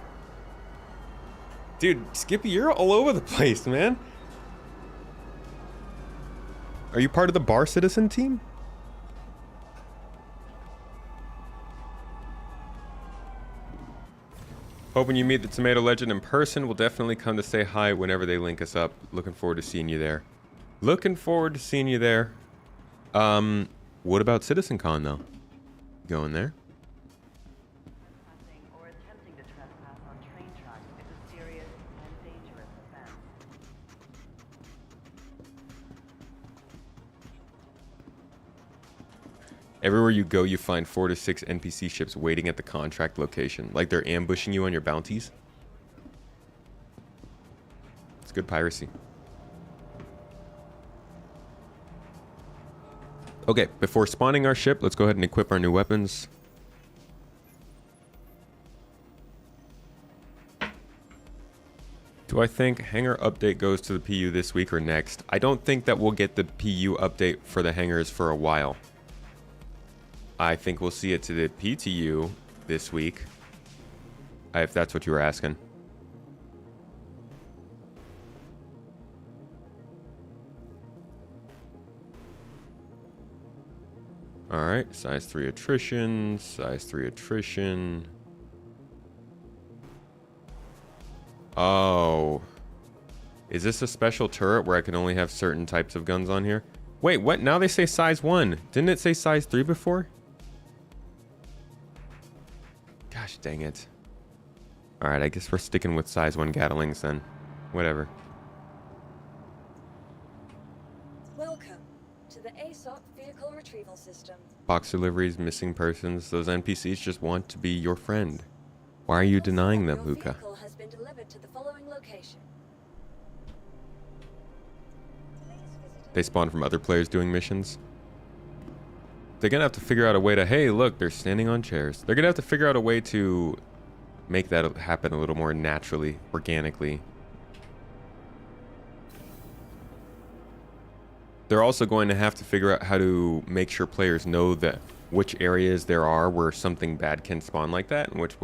Dude, Skippy, you're all over the place, man. Are you part of the Bar Citizen team? Hoping you meet the Tomato Legend in person. We'll definitely come to say hi whenever they link us up. Looking forward to seeing you there. Looking forward to seeing you there. What about CitizenCon though? Going there? Or attempting to trespass on train tracks is a serious and dangerous offense. Everywhere you go, you find 4 to 6 NPC ships waiting at the contract location. Like they're ambushing you on your bounties. It's good piracy. Okay, before spawning our ship, let's go ahead and equip our new weapons. Do I think Hangar update goes to the PU this week or next? I don't think that we'll get the PU update for the hangars for a while. I think we'll see it to the PTU this week. If that's what you were asking. Alright, size 3 attrition, size 3 attrition. Oh. Is this a special turret where I can only have certain types of guns on here? Wait, what? Now they say size 1. Didn't it say size 3 before? Gosh dang it. Alright, I guess we're sticking with size 1 Gatlings then. Whatever. Welcome to the ASOC vehicle retrieval system. Box deliveries, missing persons. Those NPCs just want to be your friend. Why are you denying them, Your Luca? vehicle has been delivered to the following location. Please visit They spawn from other players doing missions. They're gonna have to figure out a way to, hey, look, they're standing on chairs. They're gonna have to figure out a way to make that happen a little more naturally, organically. They're also going to have to figure out how to make sure players know that which areas there are where something bad can spawn like that, and which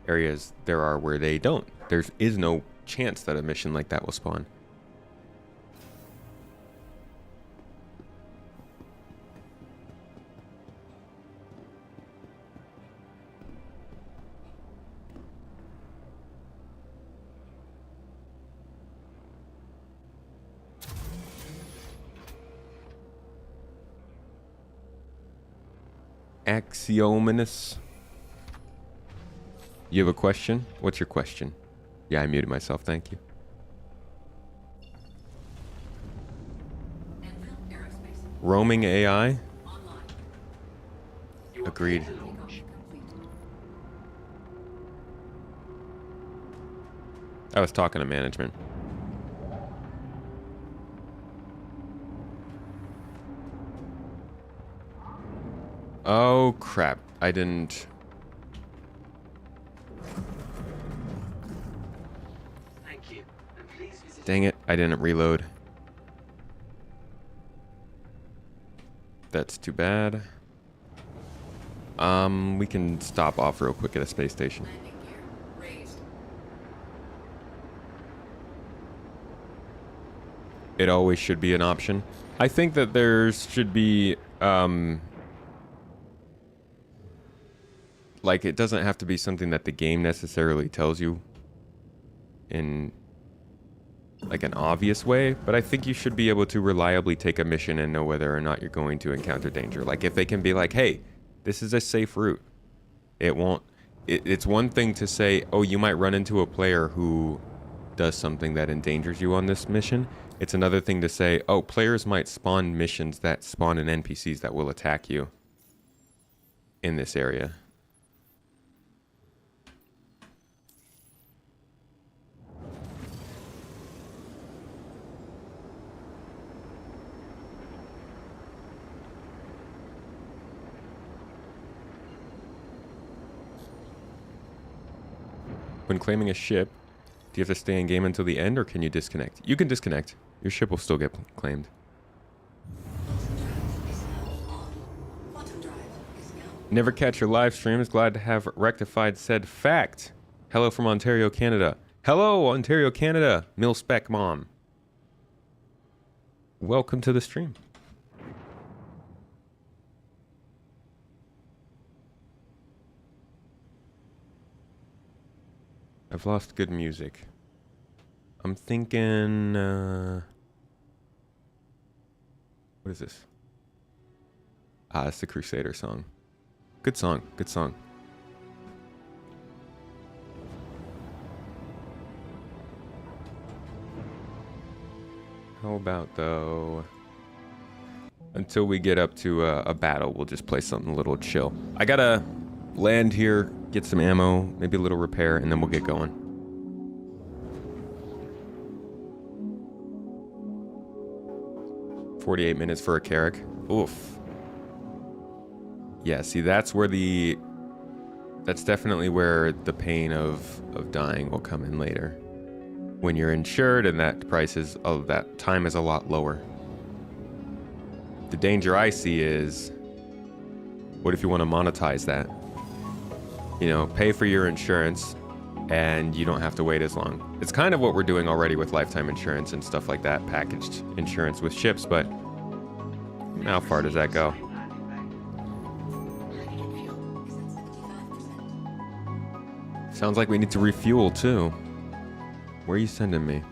areas there are where they don't. There is no chance that a mission like that will spawn. Axiominous. You have a question? What's your question? Yeah, I muted myself. Thank you. Anvil Aerospace. Roaming AI? Online. Agreed. Takeoff complete. I was talking to management. Oh, crap. I didn't... Thank you. And please visit. Dang it, I didn't reload. That's too bad. We can stop off real quick at a space station. Landing gear raised. It always should be an option. I think that there should be, like, it doesn't have to be something that the game necessarily tells you in, like, an obvious way, but I think you should be able to reliably take a mission and know whether or not you're going to encounter danger. Like, if they can be like, hey, this is a safe route. It won't... It's one thing to say, oh, you might run into a player who does something that endangers you on this mission. It's another thing to say, oh, players might spawn missions that spawn in NPCs that will attack you in this area. When claiming a ship, do you have to stay in game until the end, or can you disconnect? You can disconnect. Your ship will still get claimed. Quantum drive is now on. Quantum drive is now. Never catch your live streams. Glad to have rectified said fact. Hello from Ontario, Canada. Hello, Ontario, Canada. Mil-spec mom. Welcome to the stream. I've lost good music. I'm thinking, what is this? Ah, it's the Crusader song. Good song, good song. How about, though, until we get up to a battle, we'll just play something a little chill. I gotta land here, get some ammo, maybe a little repair, and then we'll get going. "48 minutes for a Carrack." Oof. Yeah, see, that's definitely where the pain of dying will come in later. When you're insured and that that time is a lot lower. The danger I see is, what if you want to monetize that? You know, pay for your insurance and you don't have to wait as long. It's kind of what we're doing already with lifetime insurance and stuff like that, packaged insurance with ships, but how far does that go? Hydrogen fuel is at 75%. Sounds like we need to refuel too. Where are you sending me?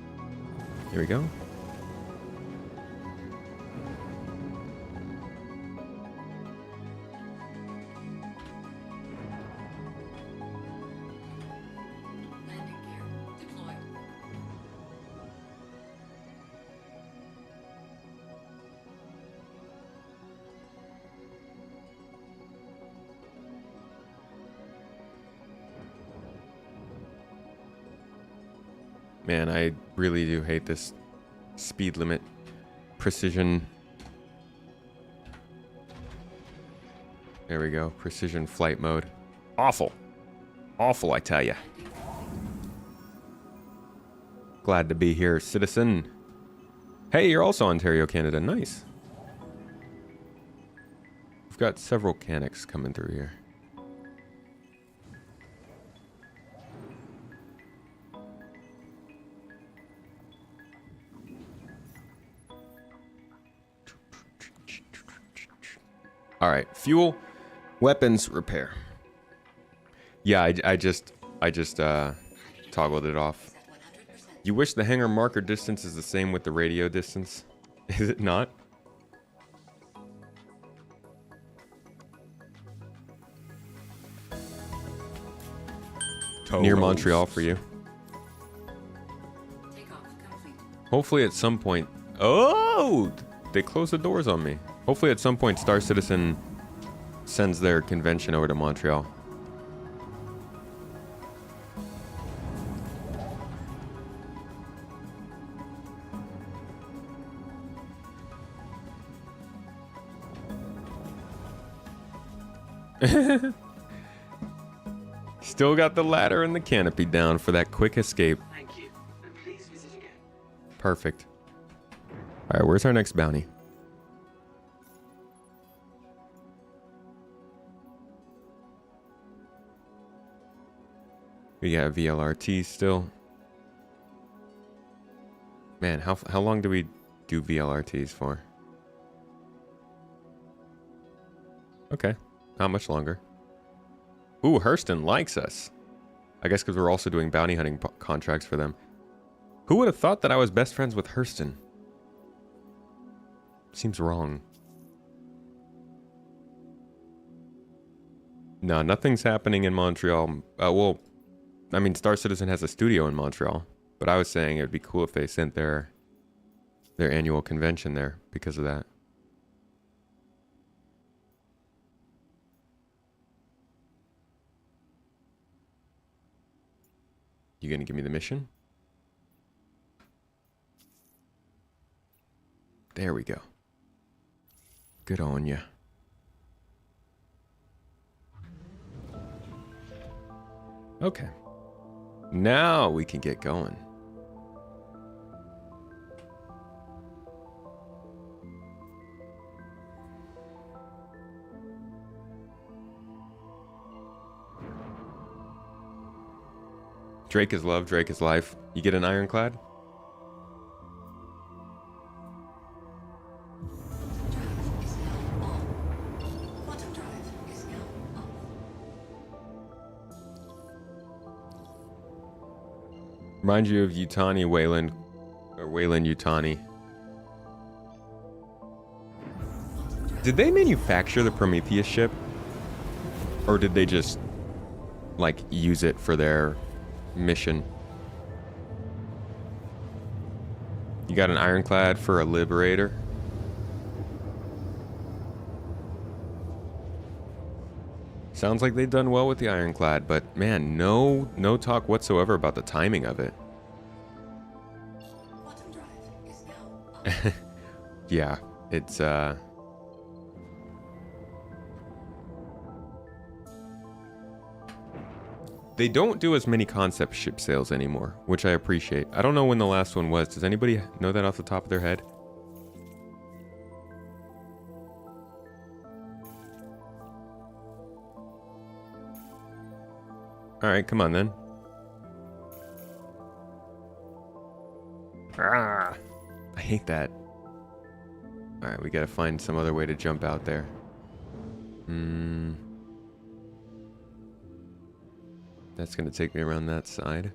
Here we go. Landing gear deployed. Man, I really do hate this speed limit precision. There we go. Precision flight mode. Awful. Awful, I tell ya. Glad to be here, citizen. Hey, you're also Ontario, Canada. Nice. We've got several Canics coming through here. All right, fuel, weapons, repair. Yeah, I just toggled it off. You wish the hangar marker distance is the same with the radio distance? Is it not? Near Montreal for you. Takeoff complete. Hopefully at some point... Oh! They closed the doors on me. Hopefully at some point Star Citizen sends their convention over to Montreal. Still got the ladder and the canopy down for that quick escape. Thank you, and please visit again. Perfect. Alright, where's our next bounty? We got VLRT still. Man, how long do we do VLRTs for? Okay, not much longer. Ooh, Hurston likes us. I guess because we're also doing bounty hunting contracts for them. Who would have thought that I was best friends with Hurston? Seems wrong. No, nothing's happening in Montreal. Well, I mean, Star Citizen has a studio in Montreal, but I was saying it would be cool if they sent their annual convention there because of that. You gonna give me the mission? There we go. Good on ya. Okay. Now we can get going. Drake is love, Drake is life. You get an ironclad? Drive is now on. Quantum drive is now on. Remind you of Yutani Wayland, or Wayland Yutani. Did they manufacture the Prometheus ship? Or did they just, like, use it for their mission? You got an ironclad for a liberator? Sounds like they've done well with the ironclad, but man, no talk whatsoever about the timing of it. Quantum drive is now on. Yeah, it's they don't do as many concept ship sales anymore, which I appreciate. I don't know when the last one was. Does anybody know that off the top of their head? Alright, come on then. Ah, I hate that. Alright, we gotta find some other way to jump out there. That's gonna take me around that side.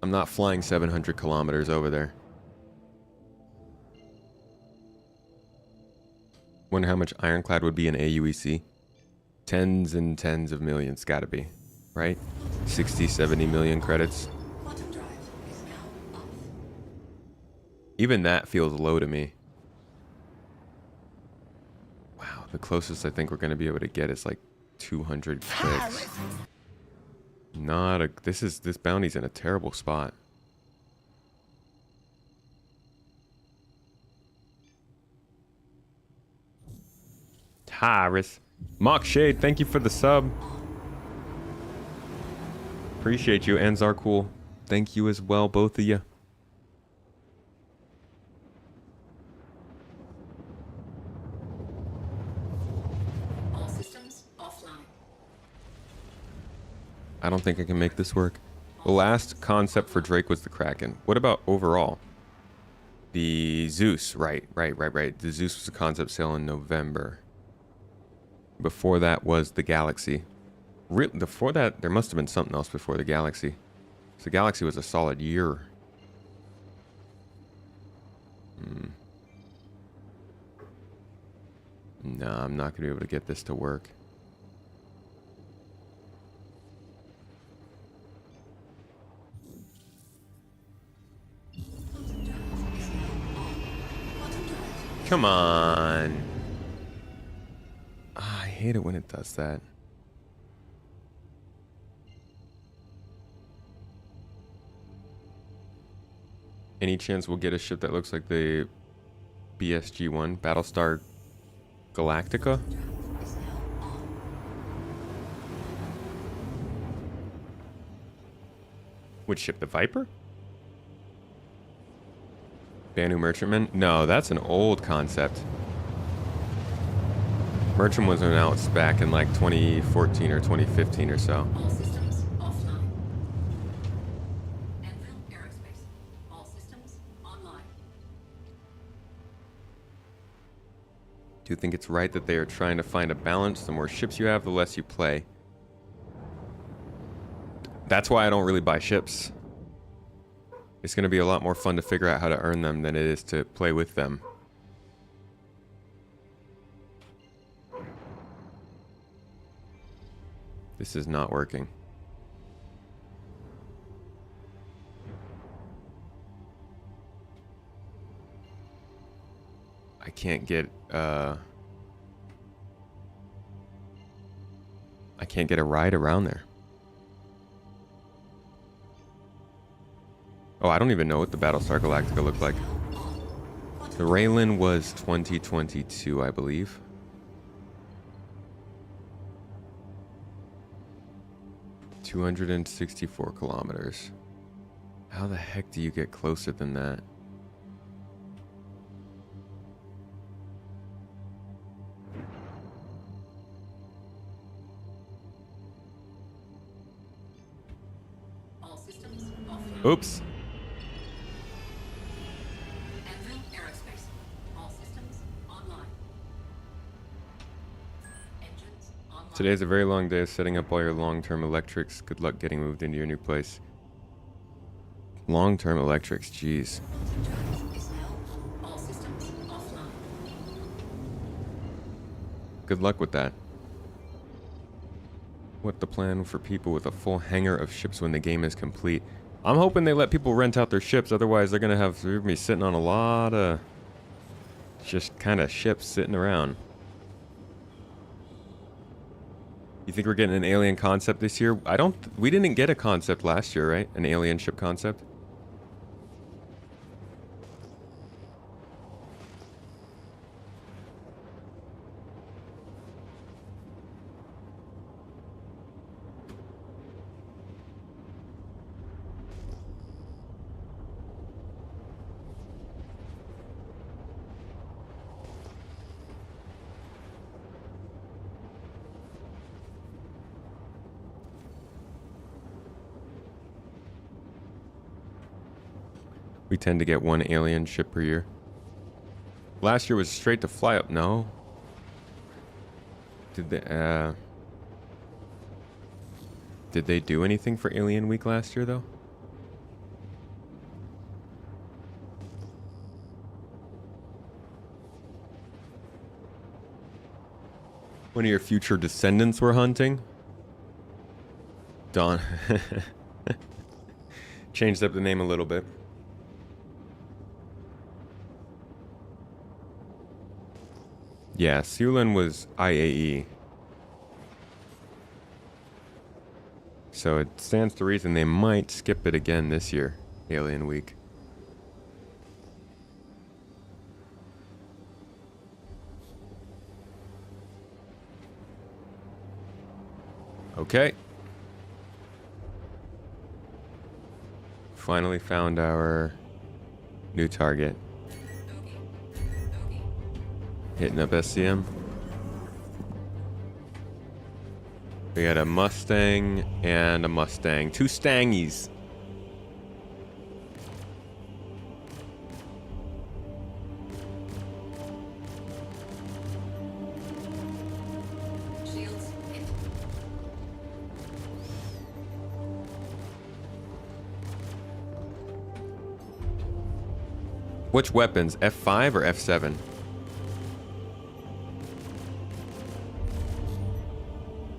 I'm not flying 700 kilometers over there. Wonder how much ironclad would be in AUEC. Tens and tens of millions, gotta be, right? 60, 70 million credits. Quantum drive is now off. Even that feels low to me. Wow, the closest I think we're gonna be able to get is like 200 clicks. Not a. This bounty's in a terrible spot. Piracy. Mock Shade, thank you for the sub. Appreciate you. And Zarcool, thank you as well, both of you. All systems offline. I don't think I can make this work. The last concept for Drake was the Kraken. What about overall? The Zeus, right. The Zeus was a concept sale in November. Before that was the Galaxy. Before that, there must have been something else before the Galaxy. So the Galaxy was a solid year. No, I'm not going to be able to get this to work. Come on. I hate it when it does that. Any chance we'll get a ship that looks like the BSG-1, Battlestar Galactica? Which ship, the Viper? Banu Merchantman? No, that's an old concept. Merchant was announced back in like 2014 or 2015 or so. All systems offline. Anvil Aerospace. All systems online. Do you think it's right that they are trying to find a balance? The more ships you have, the less you play. That's why I don't really buy ships. It's going to be a lot more fun to figure out how to earn them than it is to play with them. This is not working. I can't get a ride around there. Oh, I don't even know what the Battlestar Galactica looked like. The Raylan was 2022, I believe. $264 kilometers. How the heck do you get closer than that? All systems offline. Oops. Anvil Aerospace. All systems online. Engines online. Today's a very long day of setting up all your long-term electrics. Good luck getting moved into your new place. Long-term electrics, jeez. Is now all systems offline. Good luck with that. What the plan for people with a full hangar of ships when the game is complete? I'm hoping they let people rent out their ships, otherwise they're gonna be sitting on a lot of just kind of ships sitting around. You think we're getting an alien concept this year? We didn't get a concept last year, right? An alien ship concept? We tend to get one alien ship per year. Last year was straight to fly up. No. Did they do anything for Alien Week last year though? One of your future descendants were hunting? Dawn. Changed up the name a little bit. Yeah, Seulin was IAE. So it stands to reason they might skip it again this year, Alien Week. Okay. Finally found our new target. Hitting up SCM. We got a Mustang and a Mustang. Two Stangies. Shields hit. Which weapons? F5 or F7?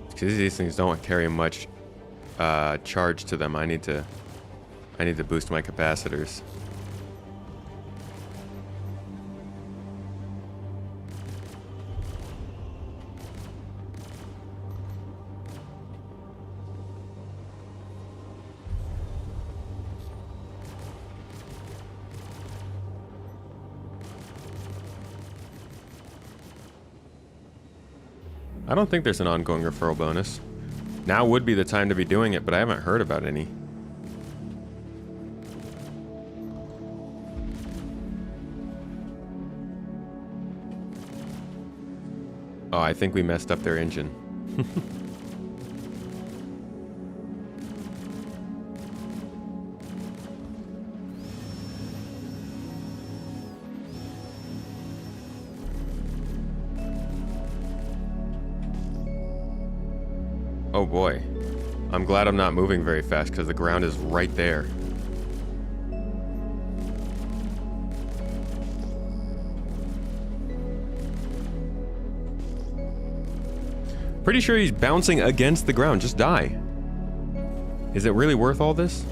Because these things don't carry much charge to them. I need to boost my capacitors. I don't think there's an ongoing referral bonus. Now would be the time to be doing it, but I haven't heard about any. Oh, I think we messed up their engine. Oh boy. I'm glad I'm not moving very fast because the ground is right there. Pretty sure he's bouncing against the ground. Just die. Is it really worth all this?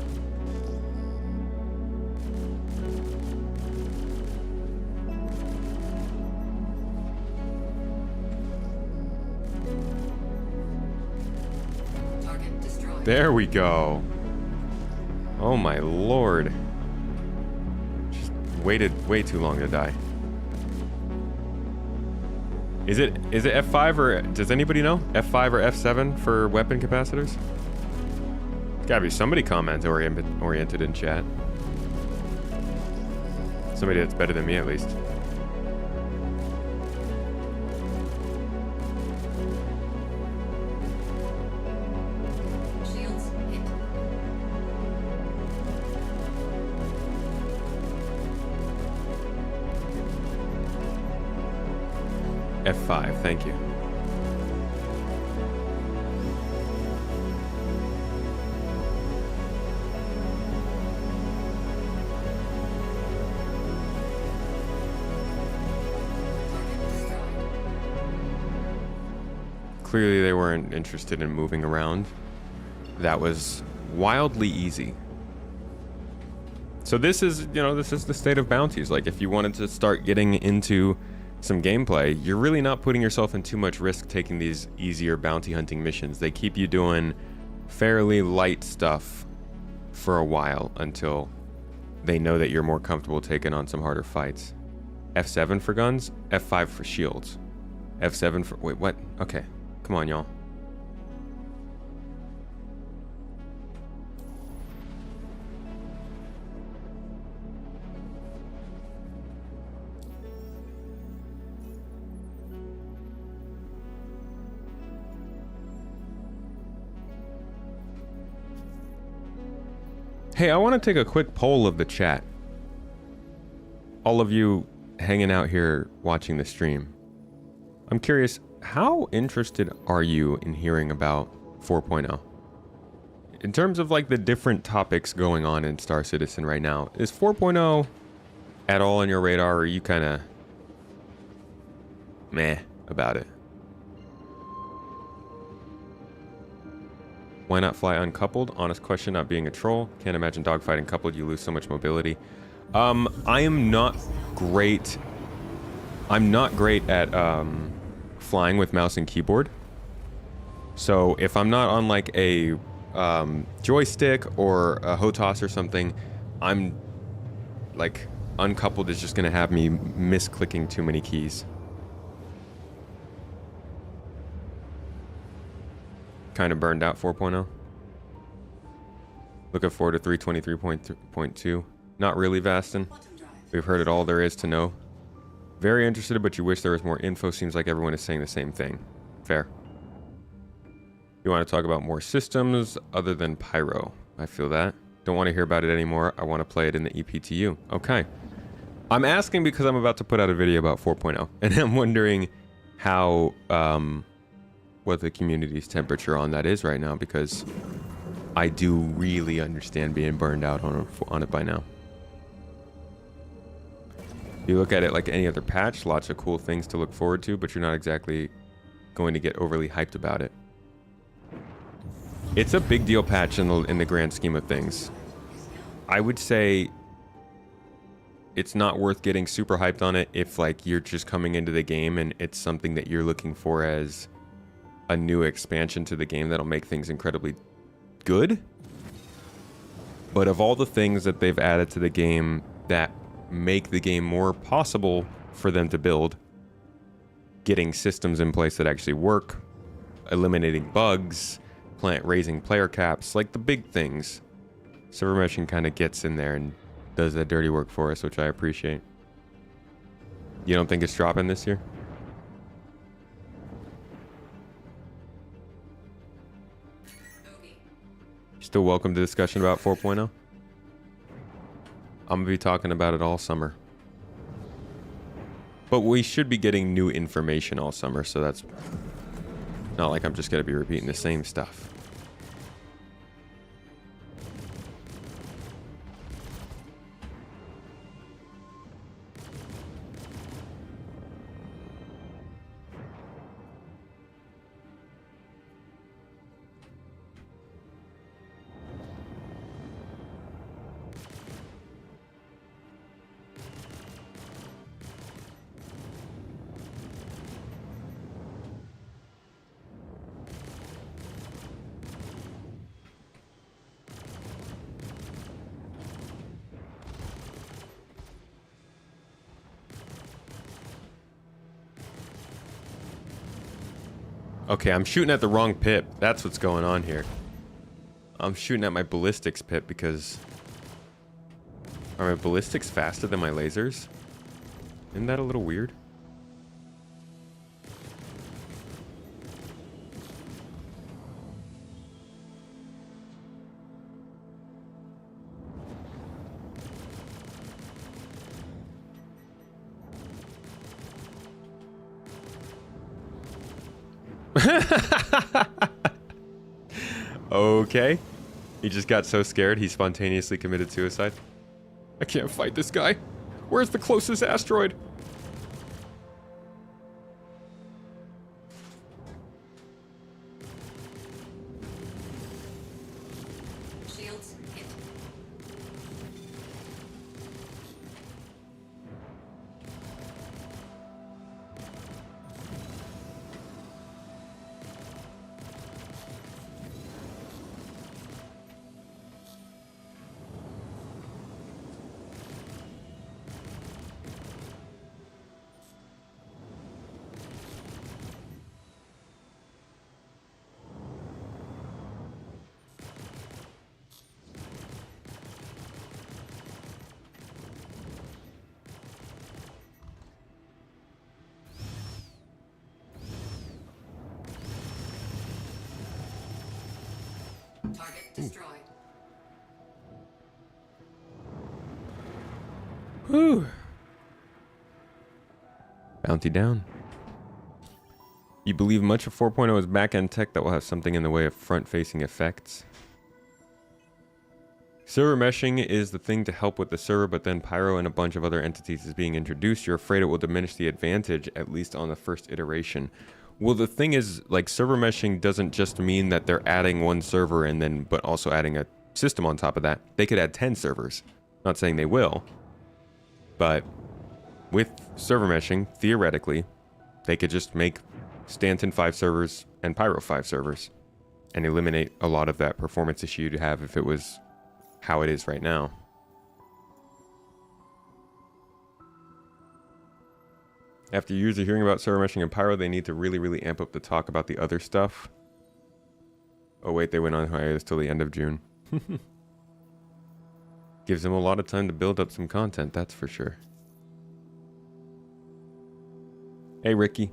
Target destroyed. There we go. Oh my lord. Just waited way too long to die. Is it F5 or does anybody know? F5 or F7 for weapon capacitors? There's gotta be somebody comment oriented in chat. Somebody that's better than me at least. Shields hit. F5, thank you. Target destroyed. Clearly they weren't interested in moving around. That was wildly easy. So this is, this is the state of bounties. Like if you wanted to start getting into some gameplay, you're really not putting yourself in too much risk taking these easier bounty hunting missions. They keep you doing fairly light stuff for a while until they know that you're more comfortable taking on some harder fights. F7 for guns, F5 for shields. F7 for... Wait, what? Okay. Come on, y'all. Hey, I want to take a quick poll of the chat. All of you hanging out here watching the stream. I'm curious, how interested are you in hearing about 4.0? In terms of like the different topics going on in Star Citizen right now, is 4.0 at all on your radar, or are you kind of meh about it? Why not fly uncoupled? Honest question, not being a troll. Can't imagine dogfighting coupled, you lose so much mobility. I am not great. I'm not great at flying with mouse and keyboard. So if I'm not on like a joystick or a HOTAS or something, I'm like uncoupled is just gonna have me misclicking too many keys. kind of burned out 4.0. Looking forward to 323.2. Not really, Vastin. Bottom drive. We've heard it all there is to know. Very interested, but you wish there was more info. Seems like everyone is saying the same thing. Fair. You want to talk about more systems other than Pyro. I feel that. Don't want to hear about it anymore. I want to play it in the EPTU. Okay. I'm asking because I'm about to put out a video about 4.0. And I'm wondering how, what the community's temperature on that is right now. Because I do really understand being burned out on it by now. You look at it like any other patch, lots of cool things to look forward to, but you're not exactly going to get overly hyped about it. It's a big deal patch in the grand scheme of things. I would say it's not worth getting super hyped on it if like you're just coming into the game and it's something that you're looking for as a new expansion to the game that'll make things incredibly good. But of all the things that they've added to the game that make the game more possible for them to build, getting systems in place that actually work, eliminating bugs, raising player caps, like the big things, server meshing kind of gets in there and does that dirty work for us, which I appreciate. You don't think it's dropping this year? Okay. Still welcome to discussion about 4.0. I'm gonna be talking about it all summer. But we should be getting new information all summer, so that's not like I'm just gonna be repeating the same stuff. Okay, I'm shooting at the wrong pip. That's what's going on here. I'm shooting at my ballistics pip because... Are my ballistics faster than my lasers? Isn't that a little weird? Okay. He just got so scared he spontaneously committed suicide. I can't fight this guy. Where's the closest asteroid? Shields hit. Target destroyed. Whew. Bounty down. You believe much of 4.0 is back-end tech that will have something in the way of front-facing effects? Server meshing is the thing to help with the server, but then Pyro and a bunch of other entities is being introduced. You're afraid it will diminish the advantage, at least on the first iteration. Well, the thing is, like, server meshing doesn't just mean that they're adding one server and then, but also adding a system on top of that. They could add 10 servers. Not saying they will, but with server meshing, theoretically, they could just make Stanton 5 servers and Pyro 5 servers and eliminate a lot of that performance issue you'd have if it was how it is right now. After years of hearing about server meshing and Pyro, they need to really, really amp up the talk about the other stuff. Oh wait, they went on hiatus till the end of June. Gives them a lot of time to build up some content, that's for sure. Hey, Ricky.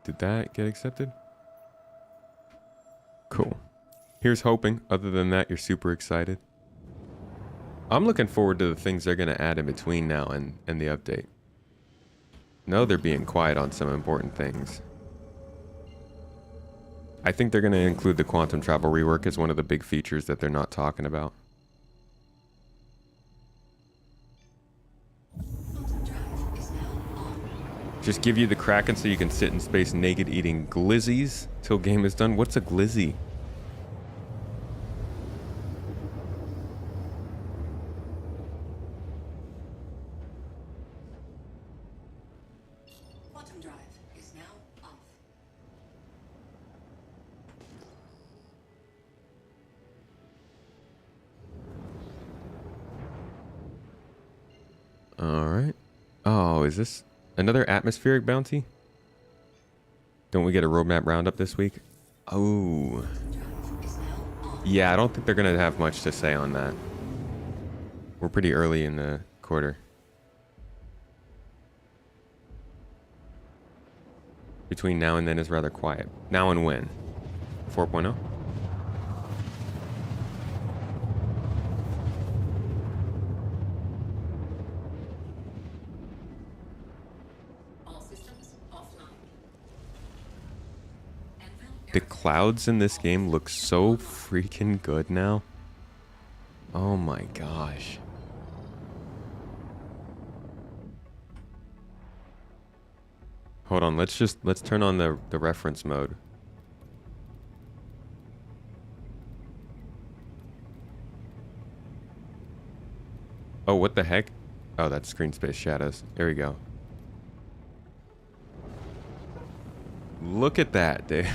Did that get accepted? Cool. Here's hoping. Other than that, you're super excited. I'm looking forward to the things they're going to add in between now and the update. No, they're being quiet on some important things. I think they're going to include the quantum travel rework as one of the big features that they're not talking about. Just give you the Kraken so you can sit in space naked eating glizzies till game is done. What's a glizzy? Quantum drive is now off. Alright. Oh, is this another atmospheric bounty? Don't we get a roadmap roundup this week? Oh. Yeah, I don't think they're going to have much to say on that. We're pretty early in the quarter. Between now and then is rather quiet. Now and when? 4.0? All systems offline. The clouds in this game look so freaking good now. Oh my gosh. Hold on, let's turn on the reference mode. Oh, what the heck? Oh, that's screen space shadows. There we go. Look at that, dude.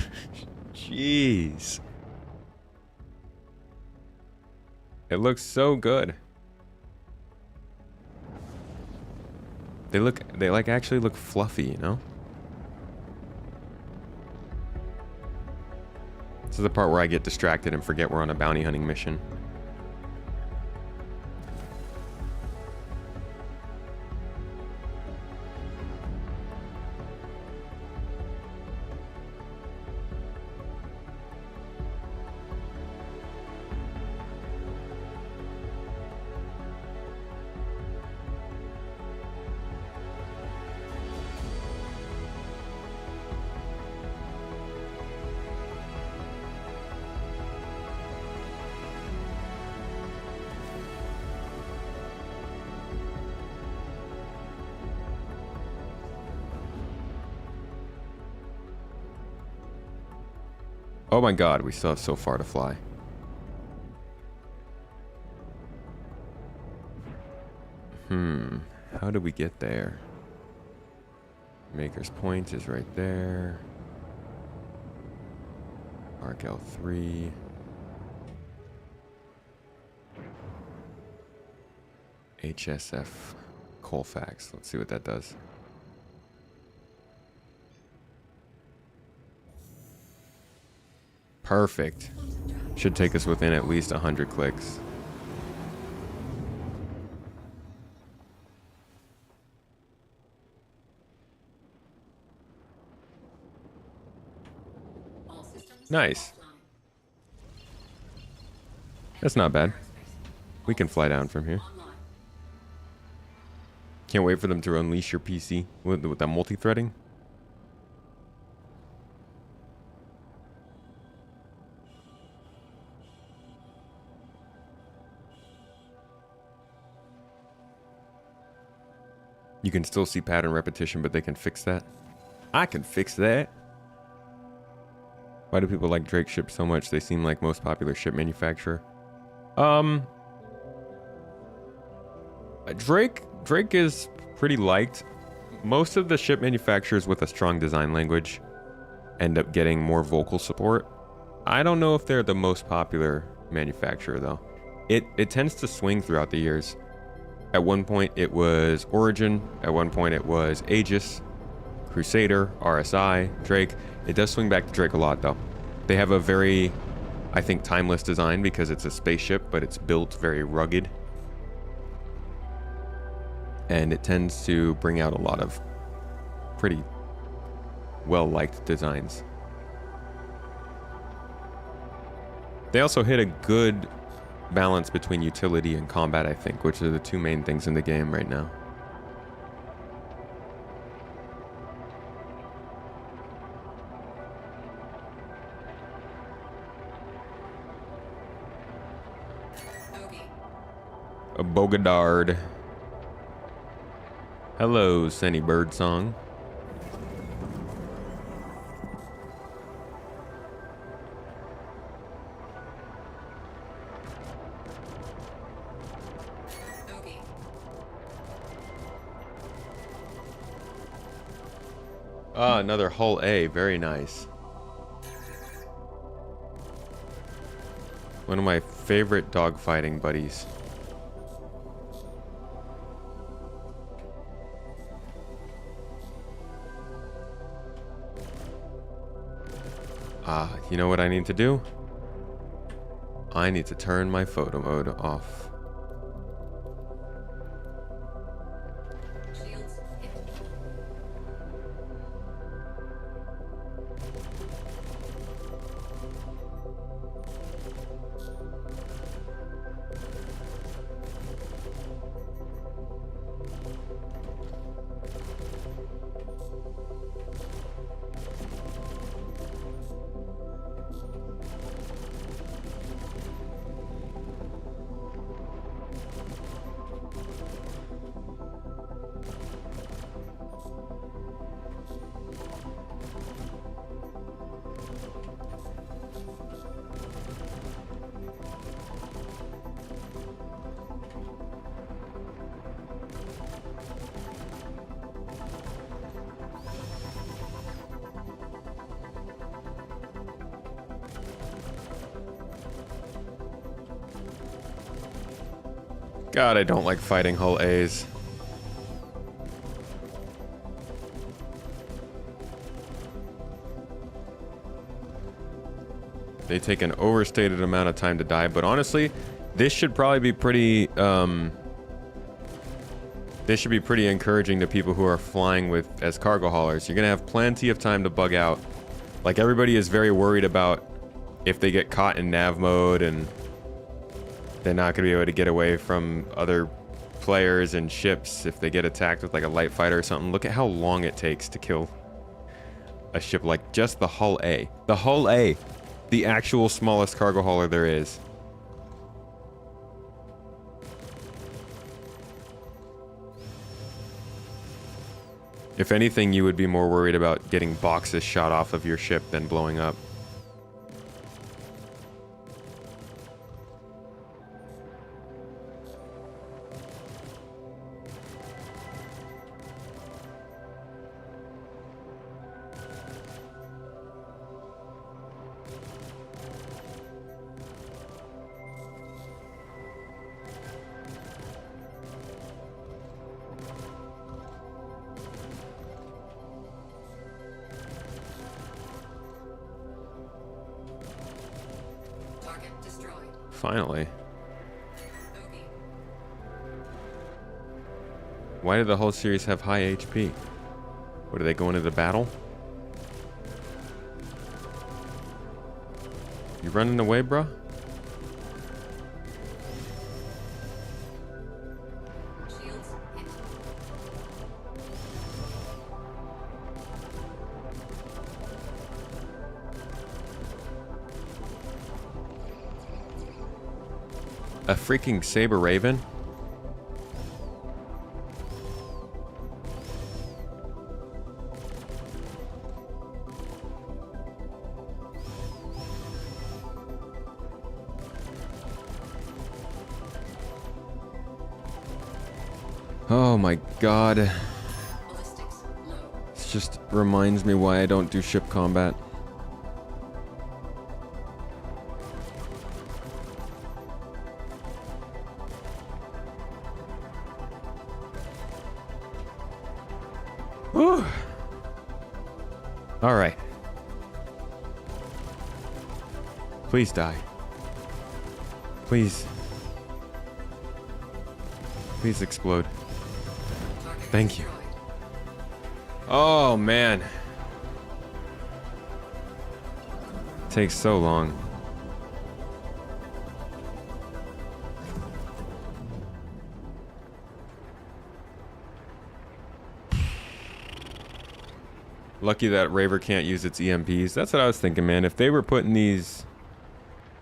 Jeez. It looks so good. They like actually look fluffy, you know? This is the part where I get distracted and forget we're on a bounty hunting mission. Oh my god, we still have so far to fly. How do we get there? Maker's Point is right there. Arc L3. HSF Colfax. Let's see what that does. Perfect. Should take us within at least 100 clicks. Nice. That's not bad. We can fly down from here. Can't wait for them to unleash your PC with that multi-threading. You can still see pattern repetition, but they can fix that. I can fix that. Why do people like Drake ships so much? They seem like most popular ship manufacturer. Drake is pretty liked. Most of the ship manufacturers with a strong design language end up getting more vocal support. I don't know if they're the most popular manufacturer though. it tends to swing throughout the years. At one point it was Origin, at one point it was Aegis, Crusader, RSI, Drake. It does swing back to Drake a lot though. They have a very, I think, timeless design because it's a spaceship, but it's built very rugged. And it tends to bring out a lot of pretty well-liked designs. They also hit a good balance between utility and combat, I think, which are the two main things in the game right now. A Bogadard. Hello, Senny Birdsong. Ah, another hull A. Very nice. One of my favorite dogfighting buddies. Ah, you know what I need to do? I need to turn my photo mode off. God, I don't like fighting hull A's. They take an overstated amount of time to die, but honestly, this should probably be pretty, this should be pretty encouraging to people who are flying with as cargo haulers. You're gonna have plenty of time to bug out. Like, everybody is very worried about if they get caught in nav mode and they're not going to be able to get away from other players and ships if they get attacked with like a light fighter or something. Look at how long it takes to kill a ship like just the hull A. The hull A, the actual smallest cargo hauler there is. If anything, you would be more worried about getting boxes shot off of your ship than blowing up. Finally. Why did the whole series have high HP? What, are they going into battle? You running away, bruh? A freaking Saber Raven? Oh my god. This just reminds me why I don't do ship combat. All right. Please die. Please. Please explode. Thank you. Oh, man. Takes so long. Lucky that Raver can't use its EMPs. That's what I was thinking, man. If they were putting these...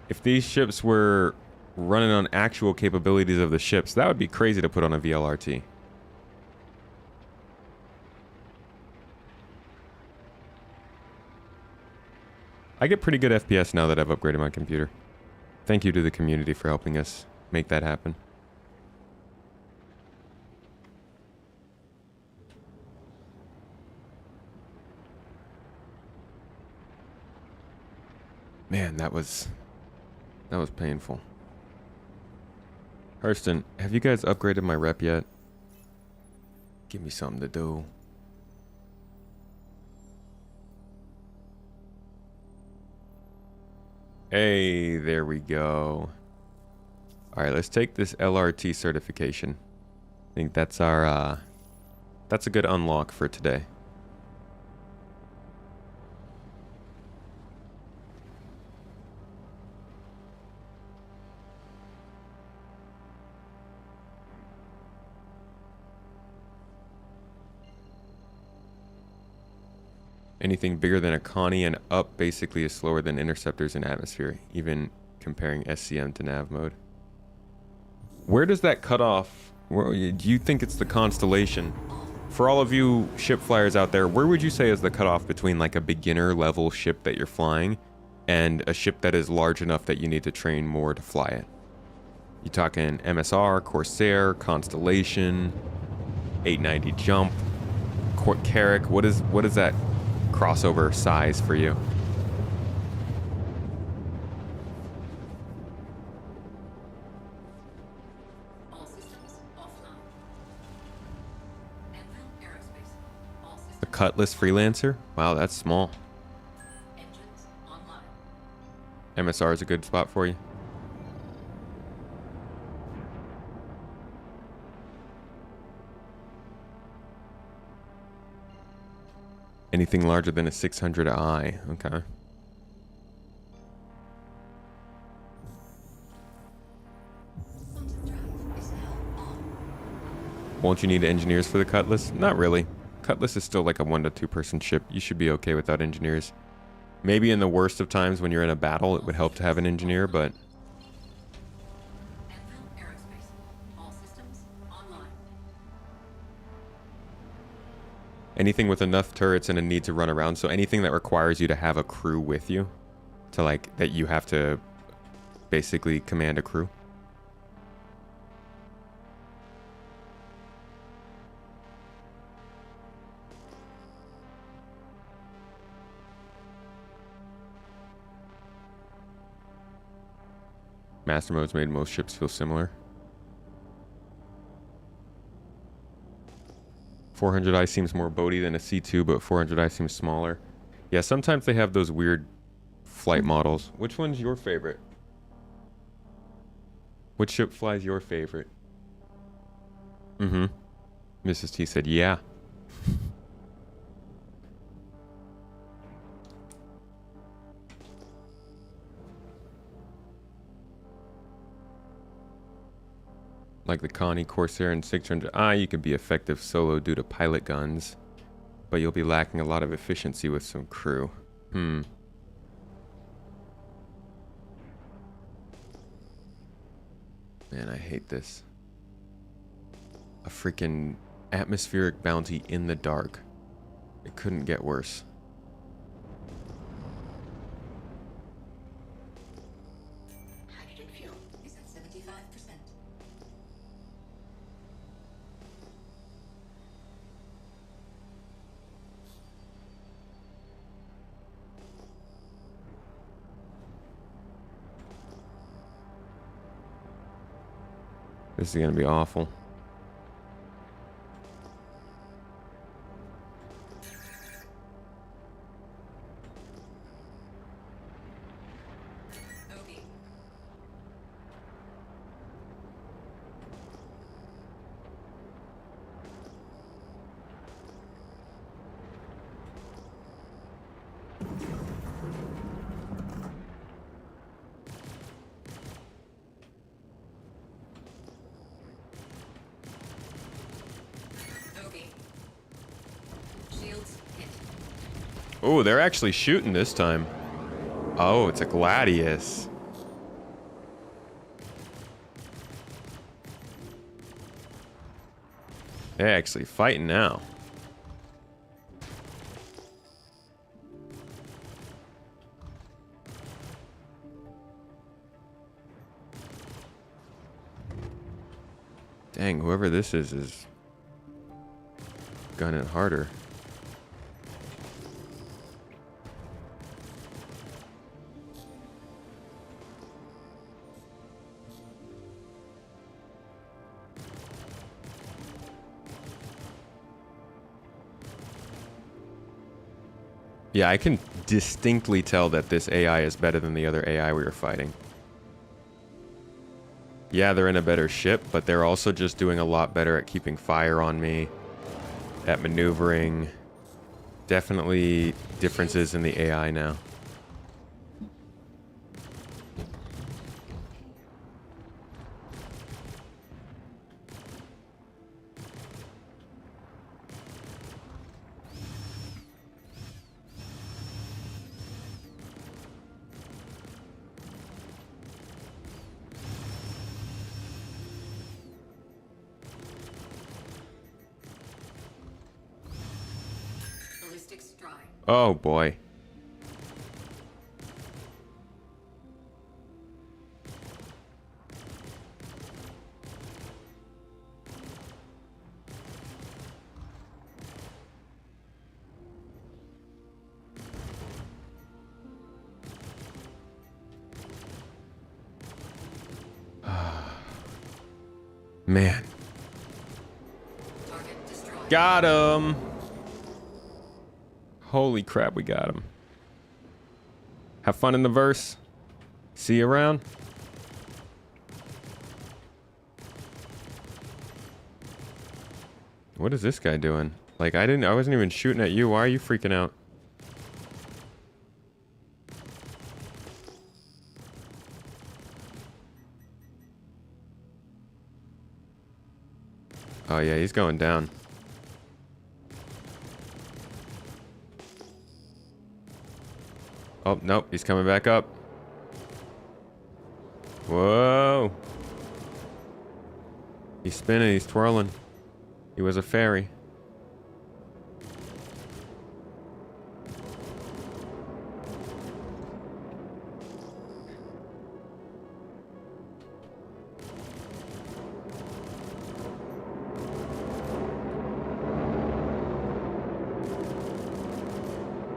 If these ships were running on actual capabilities of the ships, that would be crazy to put on a VLRT. I get pretty good FPS now that I've upgraded my computer. Thank you to the community for helping us make that happen. Man, that was painful. Hurston, have you guys upgraded my rep yet? Give me something to do. Hey, there we go. All right, let's take this LRT certification. I think that's our that's a good unlock for today. Anything bigger than a Connie and up basically is slower than interceptors in atmosphere, even comparing SCM to nav mode. Where does that cut off? Do you think it's the constellation? For all of you ship flyers out there, where would you say is the cutoff between like a beginner level ship that you're flying and a ship that is large enough that you need to train more to fly it? You talking MSR, Corsair, Constellation, 890 jump, Carrick? What is that crossover size for you? All systems offline. Enfield Aerospace. All systems. The Cutlass Freelancer? Wow, that's small. Engines online. MSR is a good spot for you. Anything larger than a 600i. Okay. Quantum drive is now on. Won't you need engineers for the Cutlass? Not really. Cutlass is still like a 1 to 2 person ship. You should be okay without engineers. Maybe in the worst of times when you're in a battle, it would help to have an engineer, but... Enfield Aerospace. All systems online. Anything with enough turrets and a need to run around. So anything that requires you to have a crew with you. To like, that you have to basically command a crew. Master mode's made most ships feel similar. 400i seems more boaty than a C2, but 400i seems smaller. Yeah, sometimes they have those weird flight models. Which one's your favorite? Which ship flies your favorite? Mm-hmm. Mrs. T said, yeah. Like the Connie, Corsair, and 600i, you can be effective solo due to pilot guns, but you'll be lacking a lot of efficiency with some crew. Man, I hate this. A freaking atmospheric bounty in the dark. It couldn't get worse. Hydrogen fuel is at 75%. This is gonna be awful. Oh, they're actually shooting this time. Oh, it's a Gladius. They're actually fighting now. Dang, whoever this is gunning harder. Yeah, I can distinctly tell that this AI is better than the other AI we were fighting. Yeah, they're in a better ship, but they're also just doing a lot better at keeping fire on me, at maneuvering. Definitely differences in the AI now. Ballistic strike. Oh boy. Man. Target destroyed. Got him. Holy crap, we got him. Have fun in the verse. See you around. What is this guy doing? Like, I wasn't even shooting at you. Why are you freaking out? Oh yeah, he's going down. Oh, nope, he's coming back up. Whoa. He's spinning, he's twirling. He was a fairy.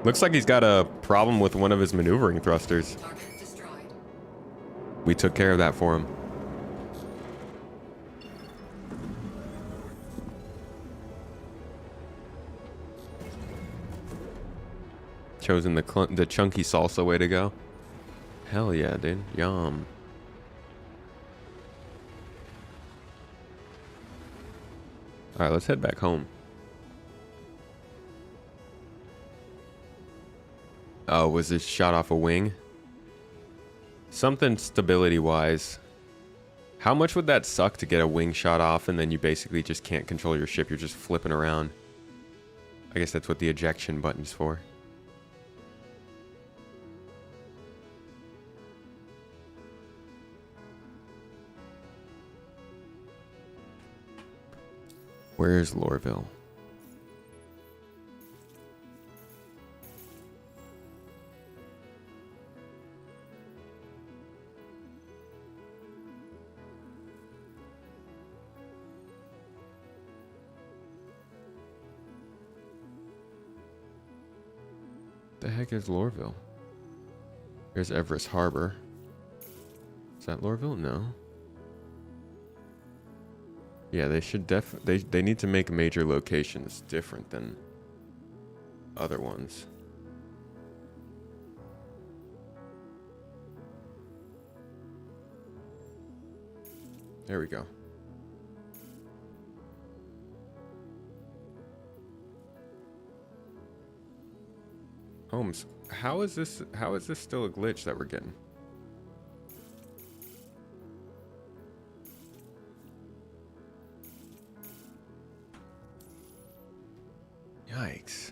Looks like he's got a problem with one of his maneuvering thrusters. Target destroyed. We took care of that for him. Chosen the chunky salsa way to go. Hell yeah, dude. Yum. Alright, let's head back home. Oh, was this shot off a wing? Something stability-wise. How much would that suck to get a wing shot off and then you basically just can't control your ship? You're just flipping around. I guess that's what the ejection button's for. Where's Lorville? The heck is Lorville? There's Everest Harbor. Is that Lorville? No. Yeah, they should they need to make major locations different than other ones. There we go. Holmes, how is this still a glitch that we're getting? Yikes.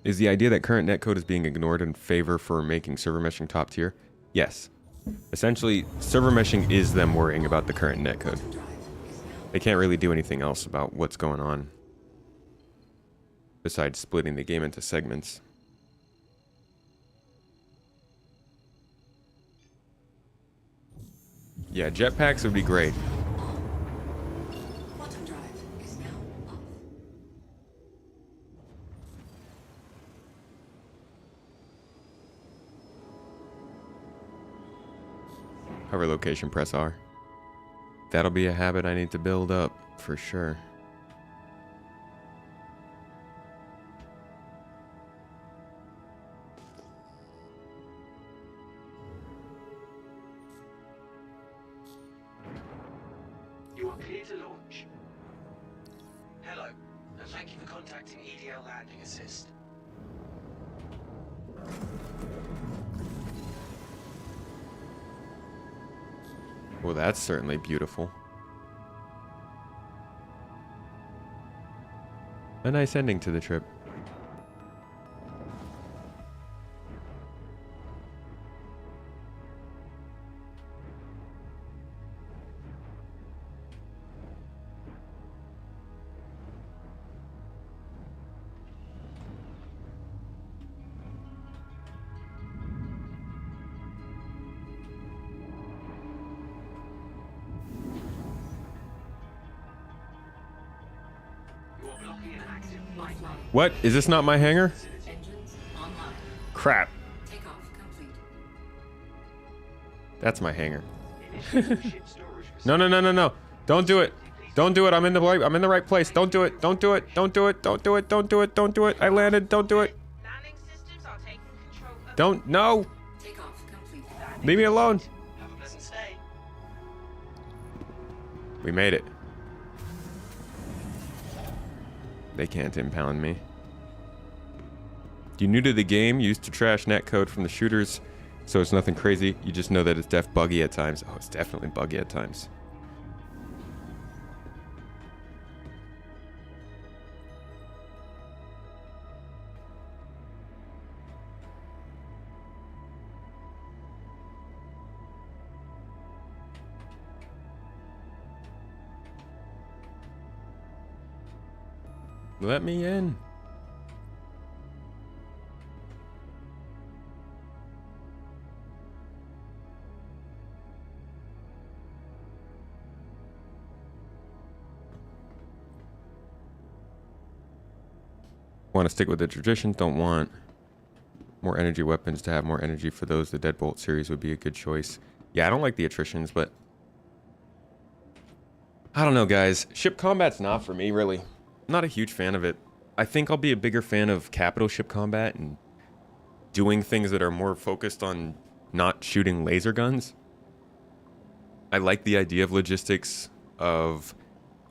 Is the idea that current netcode is being ignored in favor for making server meshing top tier? Yes. Essentially, server meshing is them worrying about the current netcode. They can't really do anything else about what's going on besides splitting the game into segments. Yeah, jetpacks would be great. Quantum drive is now off. Hover location, press R. That'll be a habit I need to build up, for sure. You are clear to launch. Hello, and thank you for contacting EDL Landing Assist. Well, that's certainly beautiful. A nice ending to the trip. You are blocking an active pipeline. What? Is this not my hangar? Engines online. Crap. Takeoff complete. That's my hangar. Initial ship storage No, no, no, no, no. Don't do it. Don't do it. I'm in the right place. Don't do it. Don't do it. Don't do it. Don't do it. Don't do it. Don't do it. I landed. Don't do it. Landing systems are taking control of Don't. No. Takeoff complete. Leave me alone. Have a pleasant stay. We made it. They can't impound me. You new to the game, used to trash netcode from the shooters, so it's nothing crazy. You just know that it's buggy at times. Oh, it's definitely buggy at times. Let me in. Want to stick with the traditions, don't want more energy weapons to have more energy for those. The Deadbolt series would be a good choice. Yeah, I don't like the attritions, but I don't know, guys. Ship combat's not for me, really. Not a huge fan of it. I think I'll be a bigger fan of capital ship combat and doing things that are more focused on not shooting laser guns. I like the idea of logistics, of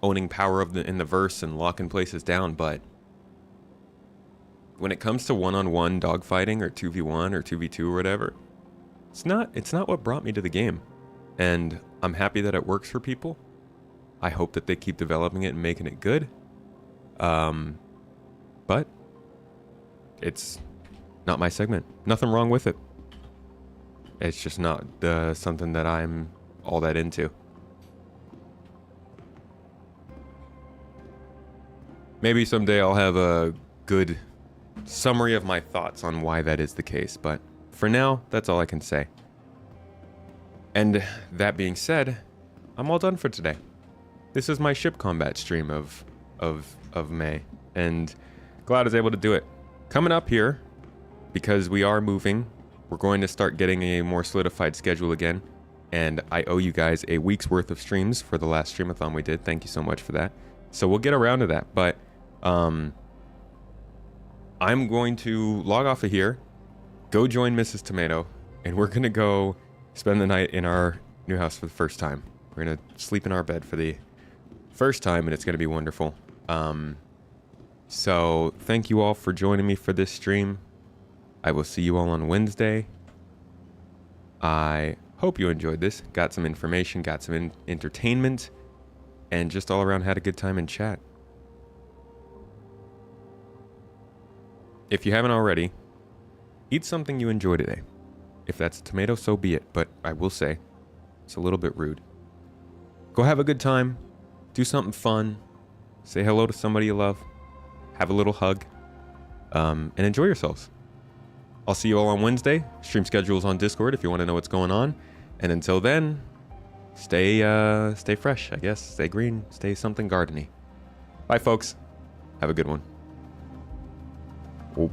owning power in the verse and locking places down, but when it comes to one-on-one dogfighting or 2v1 or 2v2 or whatever, it's not what brought me to the game. And I'm happy that it works for people. I hope that they keep developing it and making it good. But it's not my segment. Nothing wrong with it. It's just not something that I'm all that into. Maybe someday I'll have a good summary of my thoughts on why that is the case, but for now, that's all I can say. And that being said, I'm all done for today. This is my ship combat stream of May, and glad I was able to do it. Coming up here, because we are moving, we're going to start getting a more solidified schedule again, and I owe you guys a week's worth of streams for the last streamathon we did. Thank you so much for that. So we'll get around to that, but I'm going to log off of here, go join Mrs. Tomato, and we're gonna go spend the night in our new house for the first time. We're gonna sleep in our bed for the first time, and it's gonna be wonderful. So thank you all for joining me for this stream. I will see you all on Wednesday. I hope you enjoyed this, got some information, got some entertainment, and just all around had a good time in chat. if you haven't already, eat something you enjoy today. If that's a tomato, so be it. But I will say, it's a little bit rude. Go have a good time. Do something fun. Say hello to somebody you love. Have a little hug. And enjoy yourselves. I'll see you all on Wednesday. Stream schedule's on Discord if you want to know what's going on. And until then, stay fresh, I guess. Stay green. Stay something gardeny. Bye, folks. Have a good one. Oh.